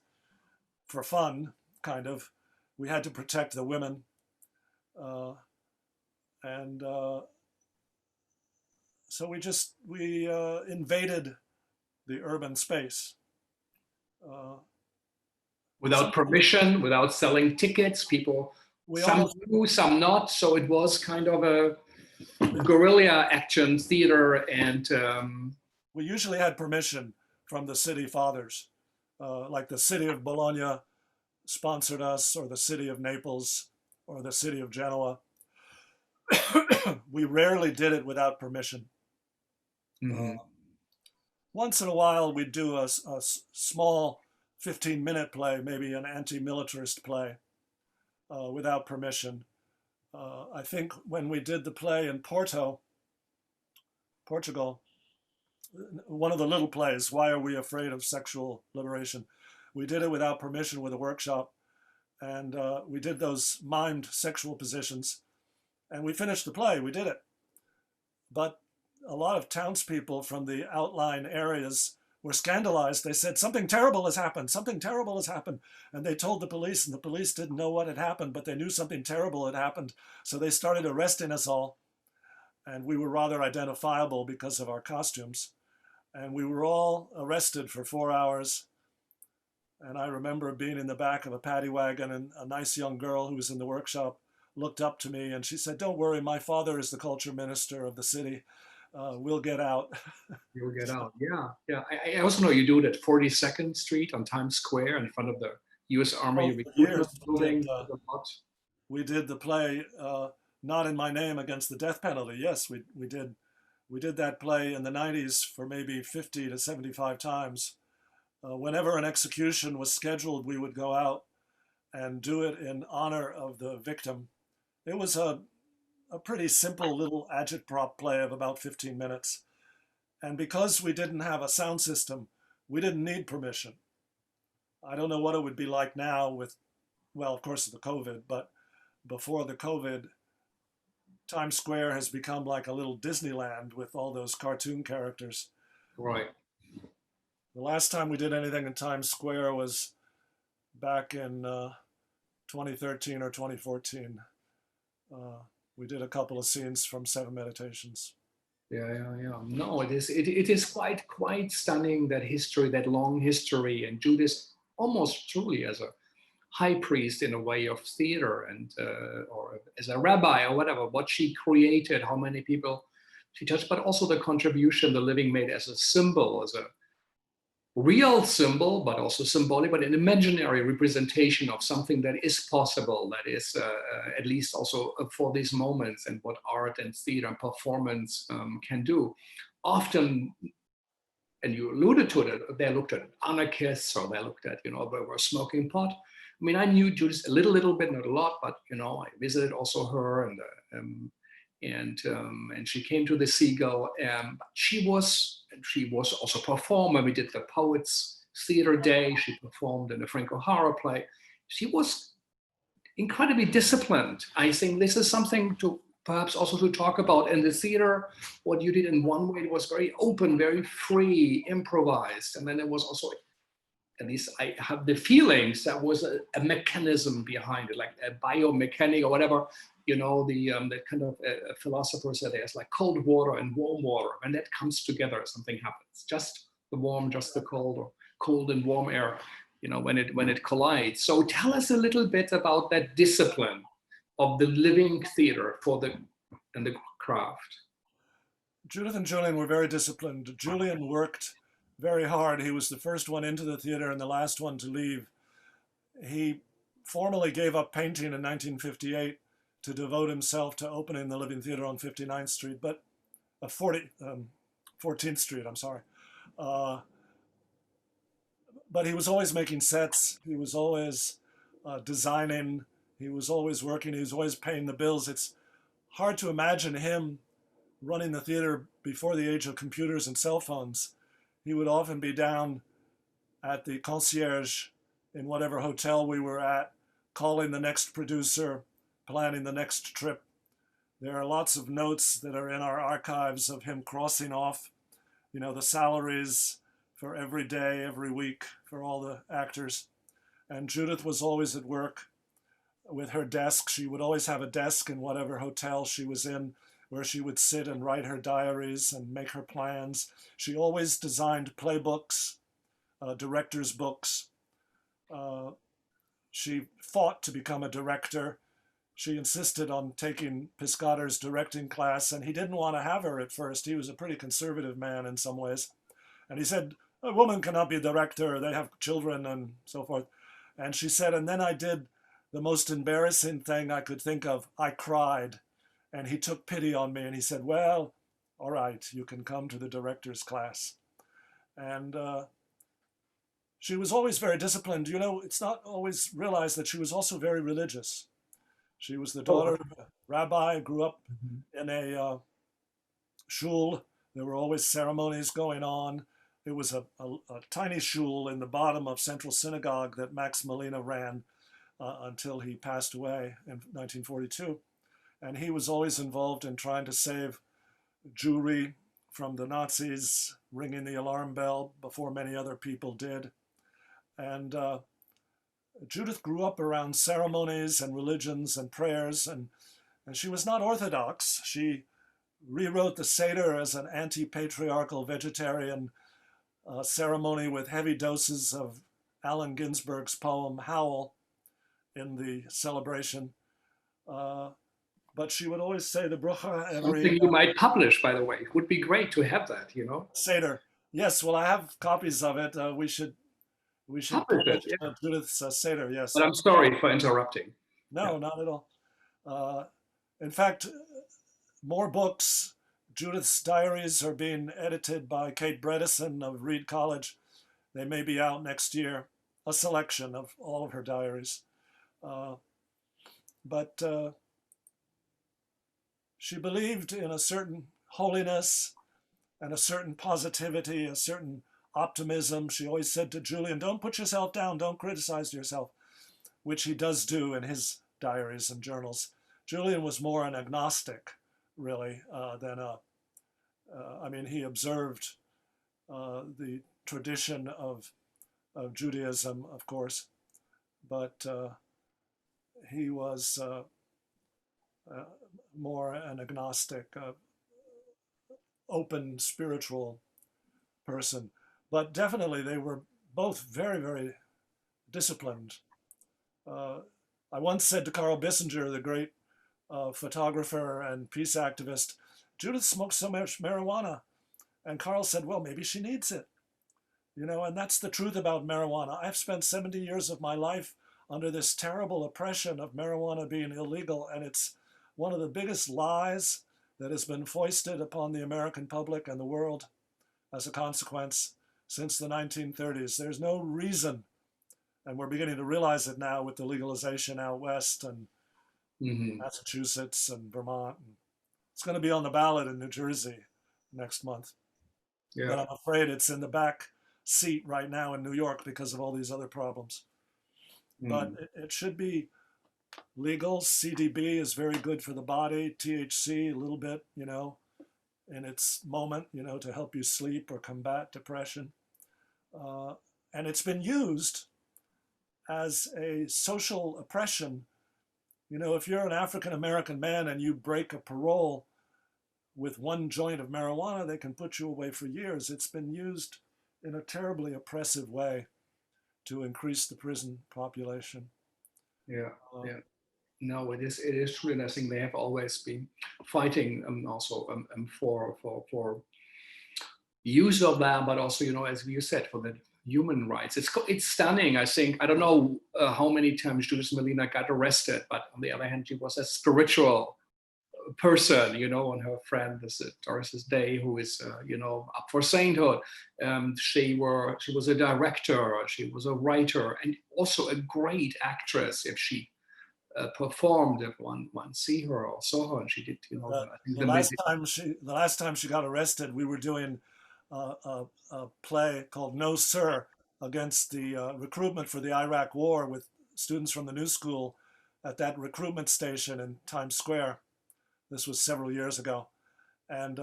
for fun, kind of. We had to protect the women. So we invaded the urban space. Without permission, without selling tickets, some knew, some not. So it was kind of a guerrilla action theater, and we usually had permission from the city fathers, like the city of Bologna sponsored us, or the city of Naples, or the city of Genoa. We rarely did it without permission. Mm-hmm. Once in a while, we'd do a small 15-minute play, maybe an anti-militarist play, without permission. I think when we did the play in Porto, Portugal, one of the little plays, Why Are We Afraid of Sexual Liberation? We did it without permission with a workshop, and we did those mimed sexual positions, and we finished the play. We did it. but a lot of townspeople from the outlying areas were scandalized. They said, something terrible has happened, something terrible has happened. And they told the police, and the police didn't know what had happened, but they knew something terrible had happened. So they started arresting us all. And we were rather identifiable because of our costumes. And we were all arrested for 4 hours. And I remember being in the back of a paddy wagon, and a nice young girl who was in the workshop looked up to me and she said, "Don't worry, my father is the culture minister of the city. We'll get out." You'll get out. Yeah, yeah. I also know you do it at 42nd Street on Times Square in front of the U.S. Army Well, for recruitment years building. we did the play, Not in My Name, against the death penalty. Yes, we did that play in the 90s for maybe 50 to 75 times. Whenever an execution was scheduled, we would go out and do it in honor of the victim. It was a pretty simple little agitprop play of about 15 minutes. And because we didn't have a sound system, we didn't need permission. I don't know what it would be like now with, well, of course, the COVID, but before the COVID, Times Square has become like a little Disneyland with all those cartoon characters. Right. The last time we did anything in Times Square was back in 2013 or 2014. We did a couple of scenes from Seven Meditations. Yeah. No, it is quite stunning, that history, that long history, and Judith almost truly as a high priest in a way of theater, and or as a rabbi or whatever, what she created, how many people she touched, but also the contribution the living made as a symbol, as a real symbol, but also symbolic, but an imaginary representation of something that is possible, that is at least also for these moments, and what art and theater and performance can do. Often, and you alluded to it, they looked at anarchists, or they looked at, they were smoking pot. I mean, I knew Judith a little bit, not a lot, but I visited also her, and she came to the Segal. She was also a performer. We did the Poets Theater Day. She performed in the Frank O'Hara play. She was incredibly disciplined. I think this is something to perhaps also to talk about in the theater. What you did in one way, it was very open, very free, improvised, and then there was also, at least I have the feelings, that was a mechanism behind it, like a biomechanic or whatever. The kind of philosophers say there's like cold water and warm water. When that comes together, something happens. Just the warm, just the cold, or cold and warm air, when it collides. So tell us a little bit about that discipline of the living theater and the craft. Judith and Julian were very disciplined. Julian worked very hard. He was the first one into the theater and the last one to leave. He formally gave up painting in 1958 to devote himself to opening the Living Theater on 59th Street, but 14th Street, I'm sorry. But he was always making sets. He was always designing. He was always working. He was always paying the bills. It's hard to imagine him running the theater before the age of computers and cell phones. He would often be down at the concierge in whatever hotel we were at, calling the next producer, planning the next trip. There are lots of notes that are in our archives of him crossing off, the salaries for every day, every week for all the actors. And Judith was always at work with her desk. She would always have a desk in whatever hotel she was in, where she would sit and write her diaries and make her plans. She always designed playbooks, director's books. She fought to become a director. She insisted on taking Piscator's directing class, and he didn't want to have her at first. He was a pretty conservative man in some ways. And he said, a woman cannot be a director, they have children and so forth. And she said, and then I did the most embarrassing thing I could think of. I cried. And he took pity on me and he said, well, all right, you can come to the director's class. And she was always very disciplined. It's not always realized that she was also very religious. She was the daughter of a rabbi, grew up in a shul. There were always ceremonies going on. It was a tiny shul in the bottom of Central Synagogue that Max Molina ran until he passed away in 1942. And he was always involved in trying to save Jewry from the Nazis, ringing the alarm bell before many other people did. And Judith grew up around ceremonies and religions and prayers, and she was not orthodox. She rewrote the Seder as an anti-patriarchal vegetarian ceremony with heavy doses of Allen Ginsberg's poem Howl in the celebration. But she would always say the brucha every... Something you might publish, by the way. It would be great to have that, you know? Seder. Yes, well, I have copies of it. We should publish yeah. Judith's Seder, yes. But I'm sorry for interrupting. No, yeah. Not at all. In fact, more books. Judith's diaries are being edited by Kate Bredesen of Reed College. They may be out next year, a selection of all of her diaries. But she believed in a certain holiness and a certain positivity, a certain optimism. She always said to Julian, don't put yourself down, don't criticize yourself, which he does do in his diaries and journals. Julian was more an agnostic, really, than I mean, he observed the tradition of Judaism, of course, but he was more an agnostic, open spiritual person. But definitely they were both very, very disciplined. I once said to Carl Bissinger, the great photographer and peace activist, Judith smokes so much marijuana. And Carl said, well, maybe she needs it. You know, and that's the truth about marijuana. I've spent 70 years of my life under this terrible oppression of marijuana being illegal. And it's one of the biggest lies that has been foisted upon the American public and the world as a consequence since the 1930s. There's no reason, and we're beginning to realize it now with the legalization out west and Massachusetts and Vermont. It's going to be on the ballot in New Jersey next month. Yeah. But I'm afraid it's in the back seat right now in New York because of all these other problems. But it should be legal. CDB is very good for the body. THC, a little bit, you know, in its moment, you know, to help you sleep or combat depression. And it's been used as a social oppression. You know, if you're an African-American man and you break a parole with one joint of marijuana, they can put you away for years. It's been used in a terribly oppressive way to increase the prison population. Yeah, yeah. No, it is true, and I think they have always been fighting also for use of that, but also, you know, as you said, for the human rights. It's stunning. I think, I don't know how many times Judith Malina got arrested, but on the other hand, she was a spiritual person, you know, and her friend, this Doris Day, who is, you know, up for sainthood. She was a director, she was a writer, and also a great actress. If she performed, if one see her or saw her, and she did, you know. The last time she got arrested, we were doing a play called No Sir against the recruitment for the Iraq War with students from the New School at that recruitment station in Times Square. This was several years ago. And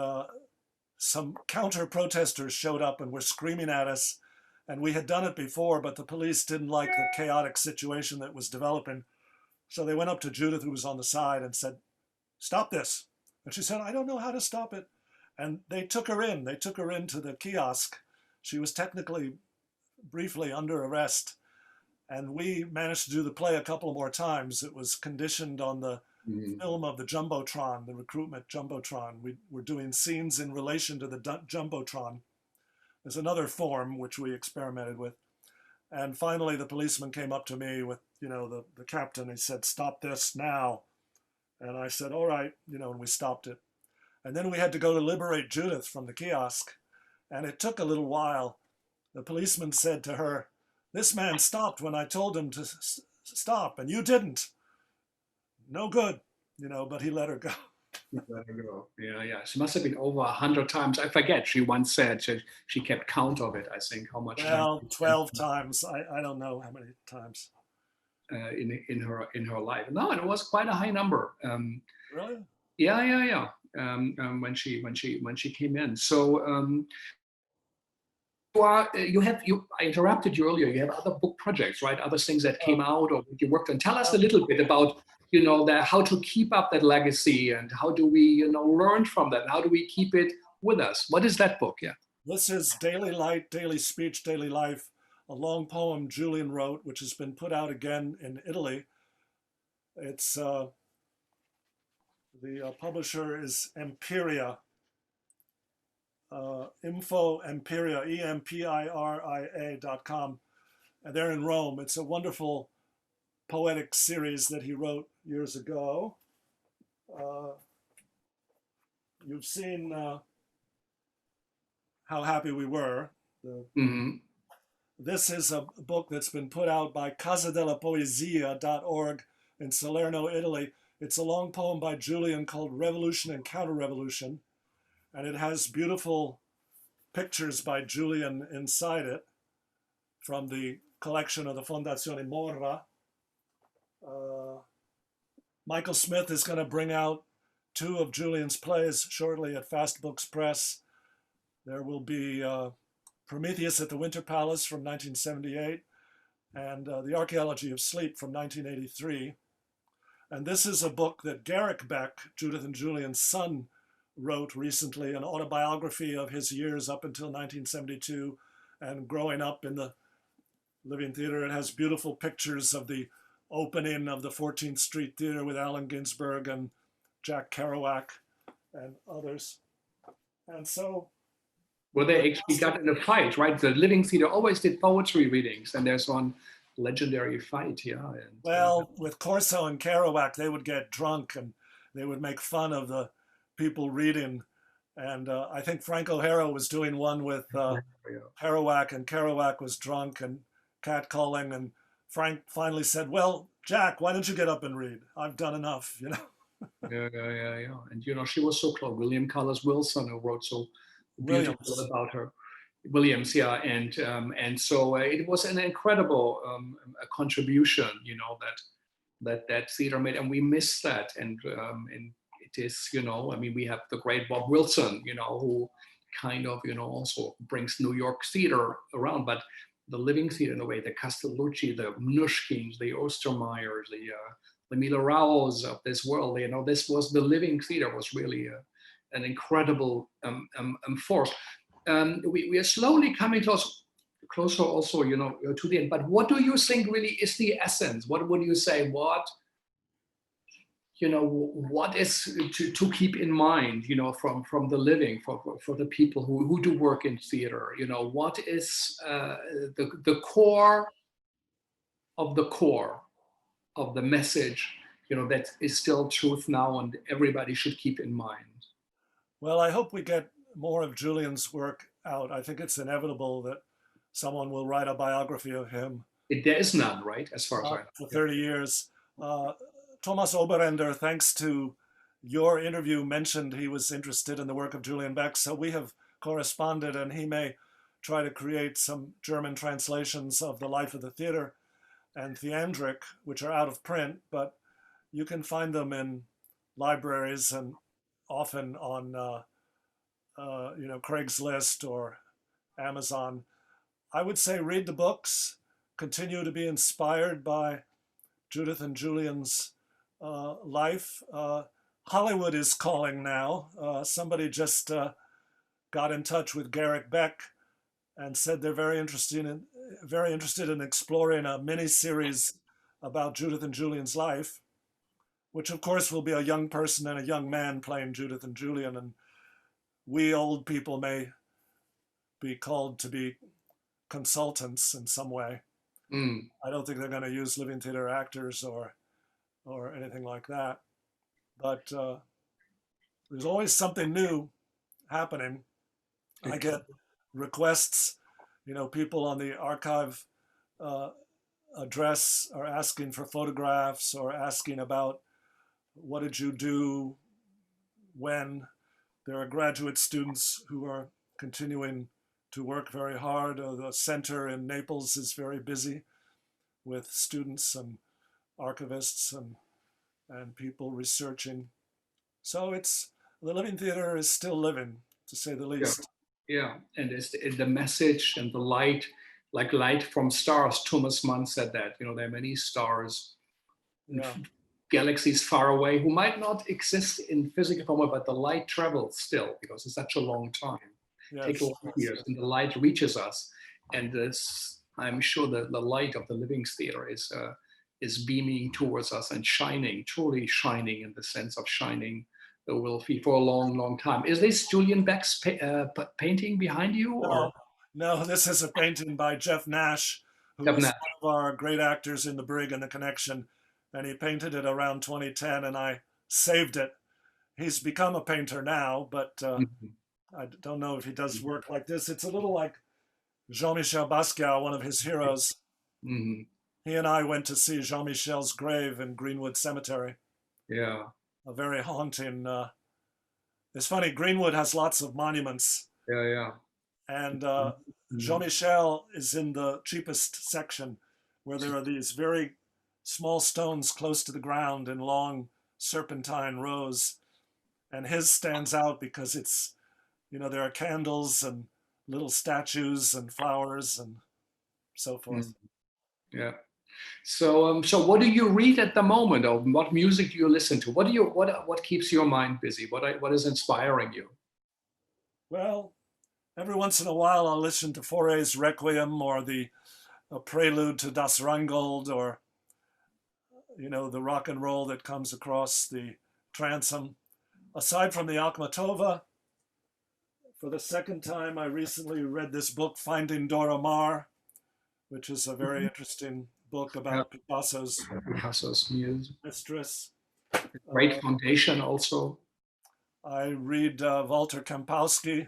some counter protesters showed up and were screaming at us. And we had done it before, but the police didn't like the chaotic situation that was developing. So they went up to Judith, who was on the side, and said, stop this. And she said, I don't know how to stop it. And they took her in. They took her into the kiosk. She was technically, briefly under arrest. And we managed to do the play a couple more times. It was conditioned on the film of the Jumbotron, the recruitment Jumbotron. We were doing scenes in relation to the Jumbotron. There's another form which we experimented with. And finally, the policeman came up to me with, you know, the captain. He said, stop this now. And I said, all right, you know, and we stopped it. And then we had to go to liberate Judith from the kiosk. And it took a little while. The policeman said to her, this man stopped when I told him to stop, and you didn't. No good, you know, but he let her go. Let her go. Yeah, yeah. She must have been over 100 times. I forget. She once said she kept count of it. I think how much. Well, 12 times. I don't know how many times. In her life. No, it was quite a high number. Really? Yeah. when she came in. So I interrupted you earlier. You have other book projects, right? Other things that came out or you worked on. Tell us a little bit about how to keep up that legacy and how do we learn from that? How do we keep it with us? What is that book? Yeah. This is Daily Light, Daily Speech, Daily Life, a long poem Julian wrote, which has been put out again in Italy. It's the publisher is Empiria. Info Empiria, EMPIRIA.com, and they're in Rome. It's a wonderful poetic series that he wrote years ago. You've seen How Happy We Were. This is a book that's been put out by casadelapoesia.org in Salerno, Italy. It's a long poem by Julian called Revolution and Counter-Revolution. And it has beautiful pictures by Julian inside it from the collection of the Fondazione Morra. Michael Smith is going to bring out 2 of Julian's plays shortly at Fast Books Press. There will be Prometheus at the Winter Palace from 1978 and The Archaeology of Sleep from 1983. And this is a book that Garrick Beck, Judith and Julian's son, wrote recently, an autobiography of his years up until 1972 and growing up in the Living Theater. It has beautiful pictures of the opening of the 14th Street Theater with Allen Ginsberg and Jack Kerouac and others. And so... Well, they actually got in a fight, right? The Living Theater always did poetry readings, and there's one legendary fight, yeah. And, well, with Corso and Kerouac, they would get drunk and they would make fun of the people reading. And I think Frank O'Hara was doing one with Kerouac, and Kerouac was drunk and catcalling, and Frank finally said, well, Jack, why don't you get up and read? I've done enough, Yeah. And she was so close. William Carlos Wilson, who wrote so beautiful about her. Williams, yeah, and so it was an incredible contribution, that theater made, and we miss that, and it is, we have the great Bob Wilson, who kind of, also brings New York theater around, but the Living Theater in a way, the Castellucci, the Mnuchkins, the Ostermeyers, the Mila Raos of this world, this was the Living Theater was really an incredible force. We are slowly coming closer also, to the end. But what do you think really is the essence? What would you say? What is to keep in mind, from the living, for the people who do work in theater? What is the core of the message, that is still truth now and everybody should keep in mind? Well, I hope we get more of Julian's work out. I think it's inevitable that someone will write a biography of him. There is none, right? As far as I know. For 30 years. Thomas Oberender, thanks to your interview, mentioned he was interested in the work of Julian Beck. So we have corresponded, and he may try to create some German translations of The Life of the Theater and Theandric, which are out of print, but you can find them in libraries and often on Craigslist or Amazon. I would say read the books, continue to be inspired by Judith and Julian's life. Hollywood is calling now. Somebody just got in touch with Garrick Beck and said they're very interested in exploring a mini-series about Judith and Julian's life, which of course will be a young person and a young man playing Judith and Julian, and we old people may be called to be consultants in some way. I don't think they're going to use Living Theater actors or anything like that. But there's always something new happening. I get requests, people on the archive address are asking for photographs or asking about what did you do when. There are graduate students who are continuing to work very hard. The center in Naples is very busy with students and archivists and people researching. So it's the Living Theater is still living, to say the Yeah, least. yeah. And it's the message and the light, like light from stars. Thomas Mann said that, there are many stars and Yeah, galaxies far away who might not exist in physical form, but the light travels still because it's such a long time. Take a yes, lot of years, and the light reaches us. And this, I'm sure that the light of the Living Theater is beaming towards us and shining, truly shining in the sense of shining. It will be for a long, long time. Is this Julian Beck's painting behind you, or no, no, this is a painting by Jeff Nash, who was Definitely? one of our great actors in The Brig and The Connection, and he painted it around 2010, and I saved it. He's become a painter now, but I don't know if he does work like this. It's a little like Jean-Michel Basquiat, one of his heroes. Mm-hmm. He and I went to see Jean-Michel's grave in Greenwood Cemetery. Yeah, A very haunting. It's funny. Greenwood has lots of monuments, yeah, yeah. and Mm-hmm. Jean-Michel is in the cheapest section, where there are these very small stones close to the ground in long serpentine rows, and his stands out because it's, there are candles and little statues and flowers and so forth. Yeah. So what do you read at the moment, or what music do you listen to? What keeps your mind busy? What is inspiring you? Well, every once in a while I'll listen to Fauré's Requiem or the prelude to Das Rangold, or the rock and roll that comes across the transom. Aside from the Akhmatova, for the second time I recently read this book, Finding Dora Maar, which is a very interesting book Yeah, about Picasso's Picasso's music. mistress. Great foundation also. I read Walter Kampowski,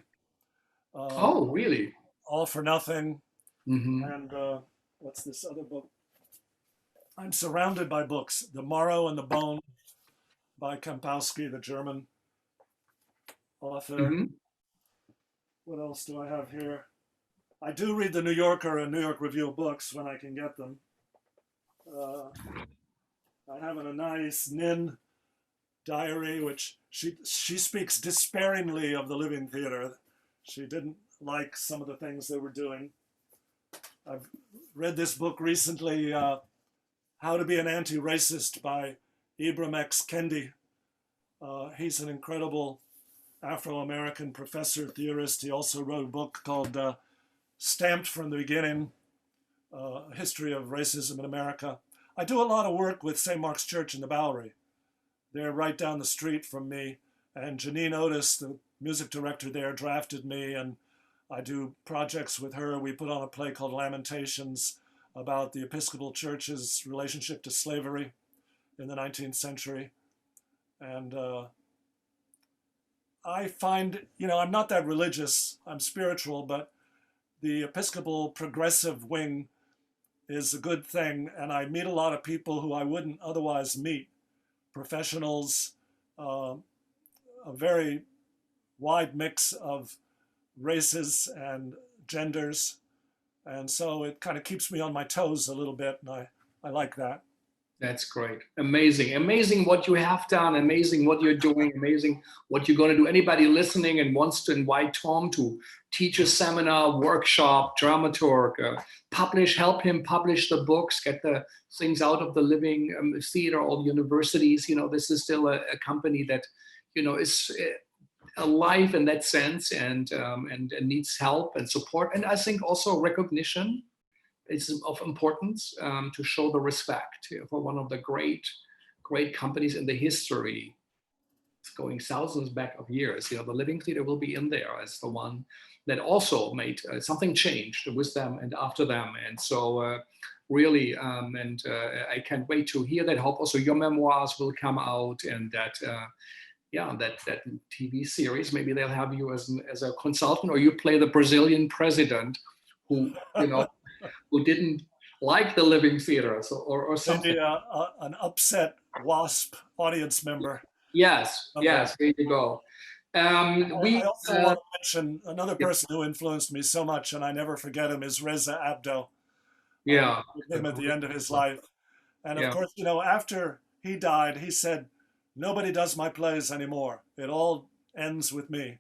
Oh, really? All for Nothing, Mm-hmm. and what's this other book? I'm surrounded by books. The Marrow and the Bone by Kampowski, the German author. Mm-hmm. What else do I have here? I do read the New Yorker and New York Review of Books when I can get them. I have a nice Nin diary, which she speaks despairingly of the Living Theater. She didn't like some of the things they were doing. I've read this book recently, How to Be an Anti-Racist by Ibram X. Kendi. He's an incredible Afro-American professor, theorist. He also wrote a book called Stamped from the Beginning, A History of Racism in America. I do a lot of work with St. Mark's Church in the Bowery. They're right down the street from me. And Janine Otis, the music director there, drafted me, and I do projects with her. We put on a play called Lamentations about the Episcopal Church's relationship to slavery in the 19th century. And I find, I'm not that religious, I'm spiritual, but the Episcopal progressive wing is a good thing. And I meet a lot of people who I wouldn't otherwise meet, professionals, a very wide mix of races and genders. And so it kind of keeps me on my toes a little bit, and I like that. That's great. Amazing. Amazing what you have done. Amazing what you're doing. Amazing what you're going to do. Anybody listening and wants to invite Tom to teach a seminar, workshop, dramaturg, help him publish the books, get the things out of the Living Theater, all the universities. This is still a company that, is alive in that sense, and needs help and support. And I think also recognition is of importance, to show the respect for one of the great companies in the history. It's going thousands back of years. The Living Theater will be in there as the one that also made something changed with them and after them. And so really, I can't wait to hear that. Hope also your memoirs will come out, and that that TV series, maybe they'll have you as a consultant, or you play the Brazilian president who who didn't like the Living Theater, or something. Maybe an upset WASP audience member. Yes, Okay. yes, there you go. I also want to mention another person who influenced me so much, and I never forget him, is Reza Abdo. Yeah. With him at the end of his life. And of Yeah. course, after he died, he said, nobody does my plays anymore. It all ends with me.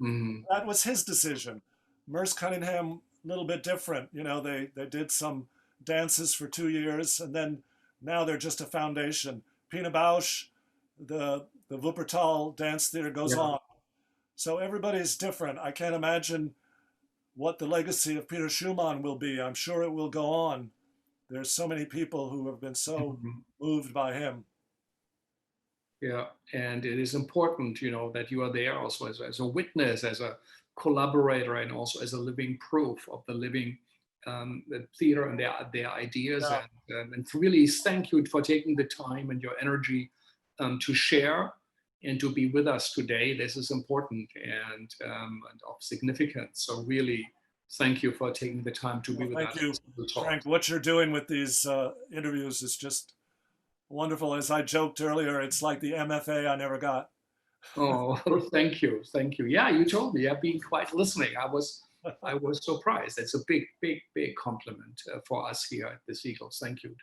Mm-hmm. That was his decision. Merce Cunningham, a little bit different. You know, they did some dances for 2 years, and then now they're just a foundation. Pina Bausch, the Wuppertal Dance Theater goes on. So everybody's different. I can't imagine what the legacy of Peter Schumann will be. I'm sure it will go on. There's so many people who have been so moved by him. Yeah, and it is important, you know, that you are there also as a witness, as a collaborator, and also as a living proof of the living the theater and their ideas. Yeah. And really thank you for taking the time and your energy to share and to be with us today. This is important and of significance. So really, thank you for taking the time to be with us. Thank you, Frank. What you're doing with these interviews is just wonderful. As I joked earlier, it's like the MFA I never got. Oh, thank you. Yeah, you told me. I've been quite listening. I was surprised. It's a big compliment for us here at the Segals. Thank you,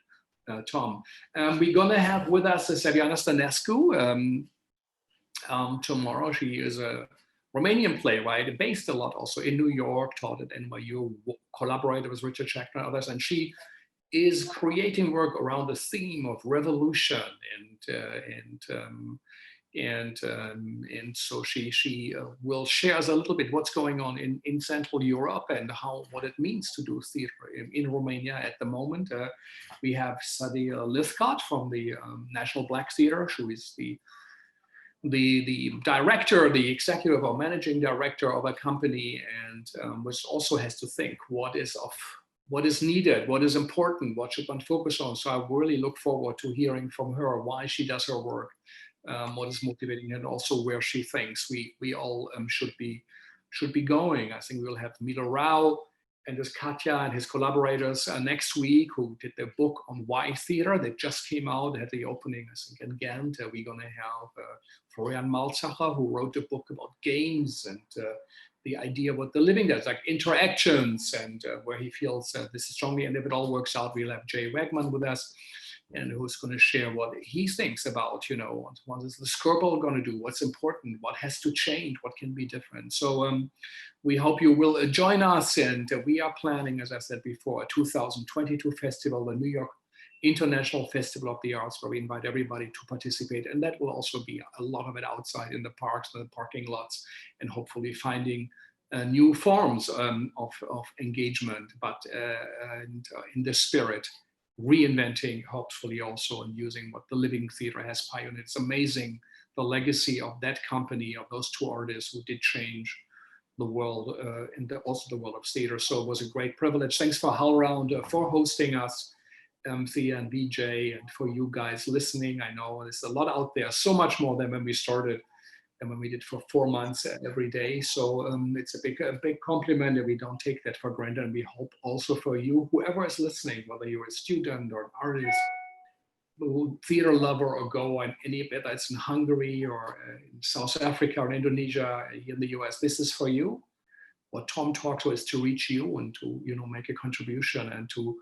Tom. We're gonna have with us Saviana Stănescu tomorrow. She is a Romanian playwright, based a lot also in New York, taught at NYU, collaborated with Richard Schachner and others, and she is creating work around the theme of revolution and so she will share us a little bit what's going on in Central Europe and what it means to do theater in Romania at the moment. We have Sadia Lithcott from the National Black Theater, who is the director, the executive or managing director of a company, and which also has to think what is needed, what is important, what should one focus on. So I really look forward to hearing from her why she does her work, what is motivating, and also where she thinks we all should be going. I think we'll have Milo Rao and his Katya and his collaborators next week, who did their book on why theater that just came out at the opening, I think, in Ghent. We're going to have Florian Malzacher, who wrote a book about games and the idea what the living does, like interactions, and where he feels this is strongly. And if it all works out, we'll have Jay Wegman with us, and who's going to share what he thinks about, you know, what is the Scribble going to do, what's important, what has to change, what can be different. So we hope you will join us, and we are planning, as I said before, a 2022 festival, the New York International Festival of the Arts, where we invite everybody to participate, and that will also be a lot of it outside in the parks and the parking lots, and hopefully finding new forms of engagement, but in the spirit, reinventing, hopefully also, and using what the living theater has pioneered. It's amazing the legacy of that company, of those two artists who did change the world and also the world of theater. So it was a great privilege. Thanks for HowlRound for hosting us, Thea and BJ, and for you guys listening. I know there's a lot out there, so much more than when we started and when we did for 4 months every day. So it's a big compliment, and we don't take that for granted. And we hope also for you, whoever is listening, whether you're a student or an artist, theater lover, or go on any bit that's in Hungary or in South Africa or Indonesia, here in the US, this is for you. What Tom talks about is to reach you and to, you know, make a contribution and to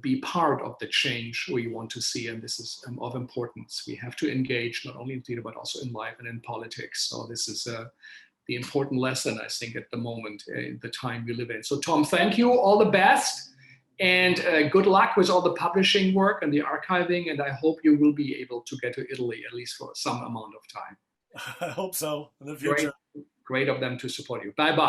be part of the change we want to see, and this is of importance. We have to engage not only in theater but also in life and in politics. So this is the important lesson, I think, at the moment in the time we live in. So Tom, thank you, all the best, and good luck with all the publishing work and the archiving, and I hope you will be able to get to Italy at least for some amount of time. I hope so in the future. Great of them to support you. Bye-bye.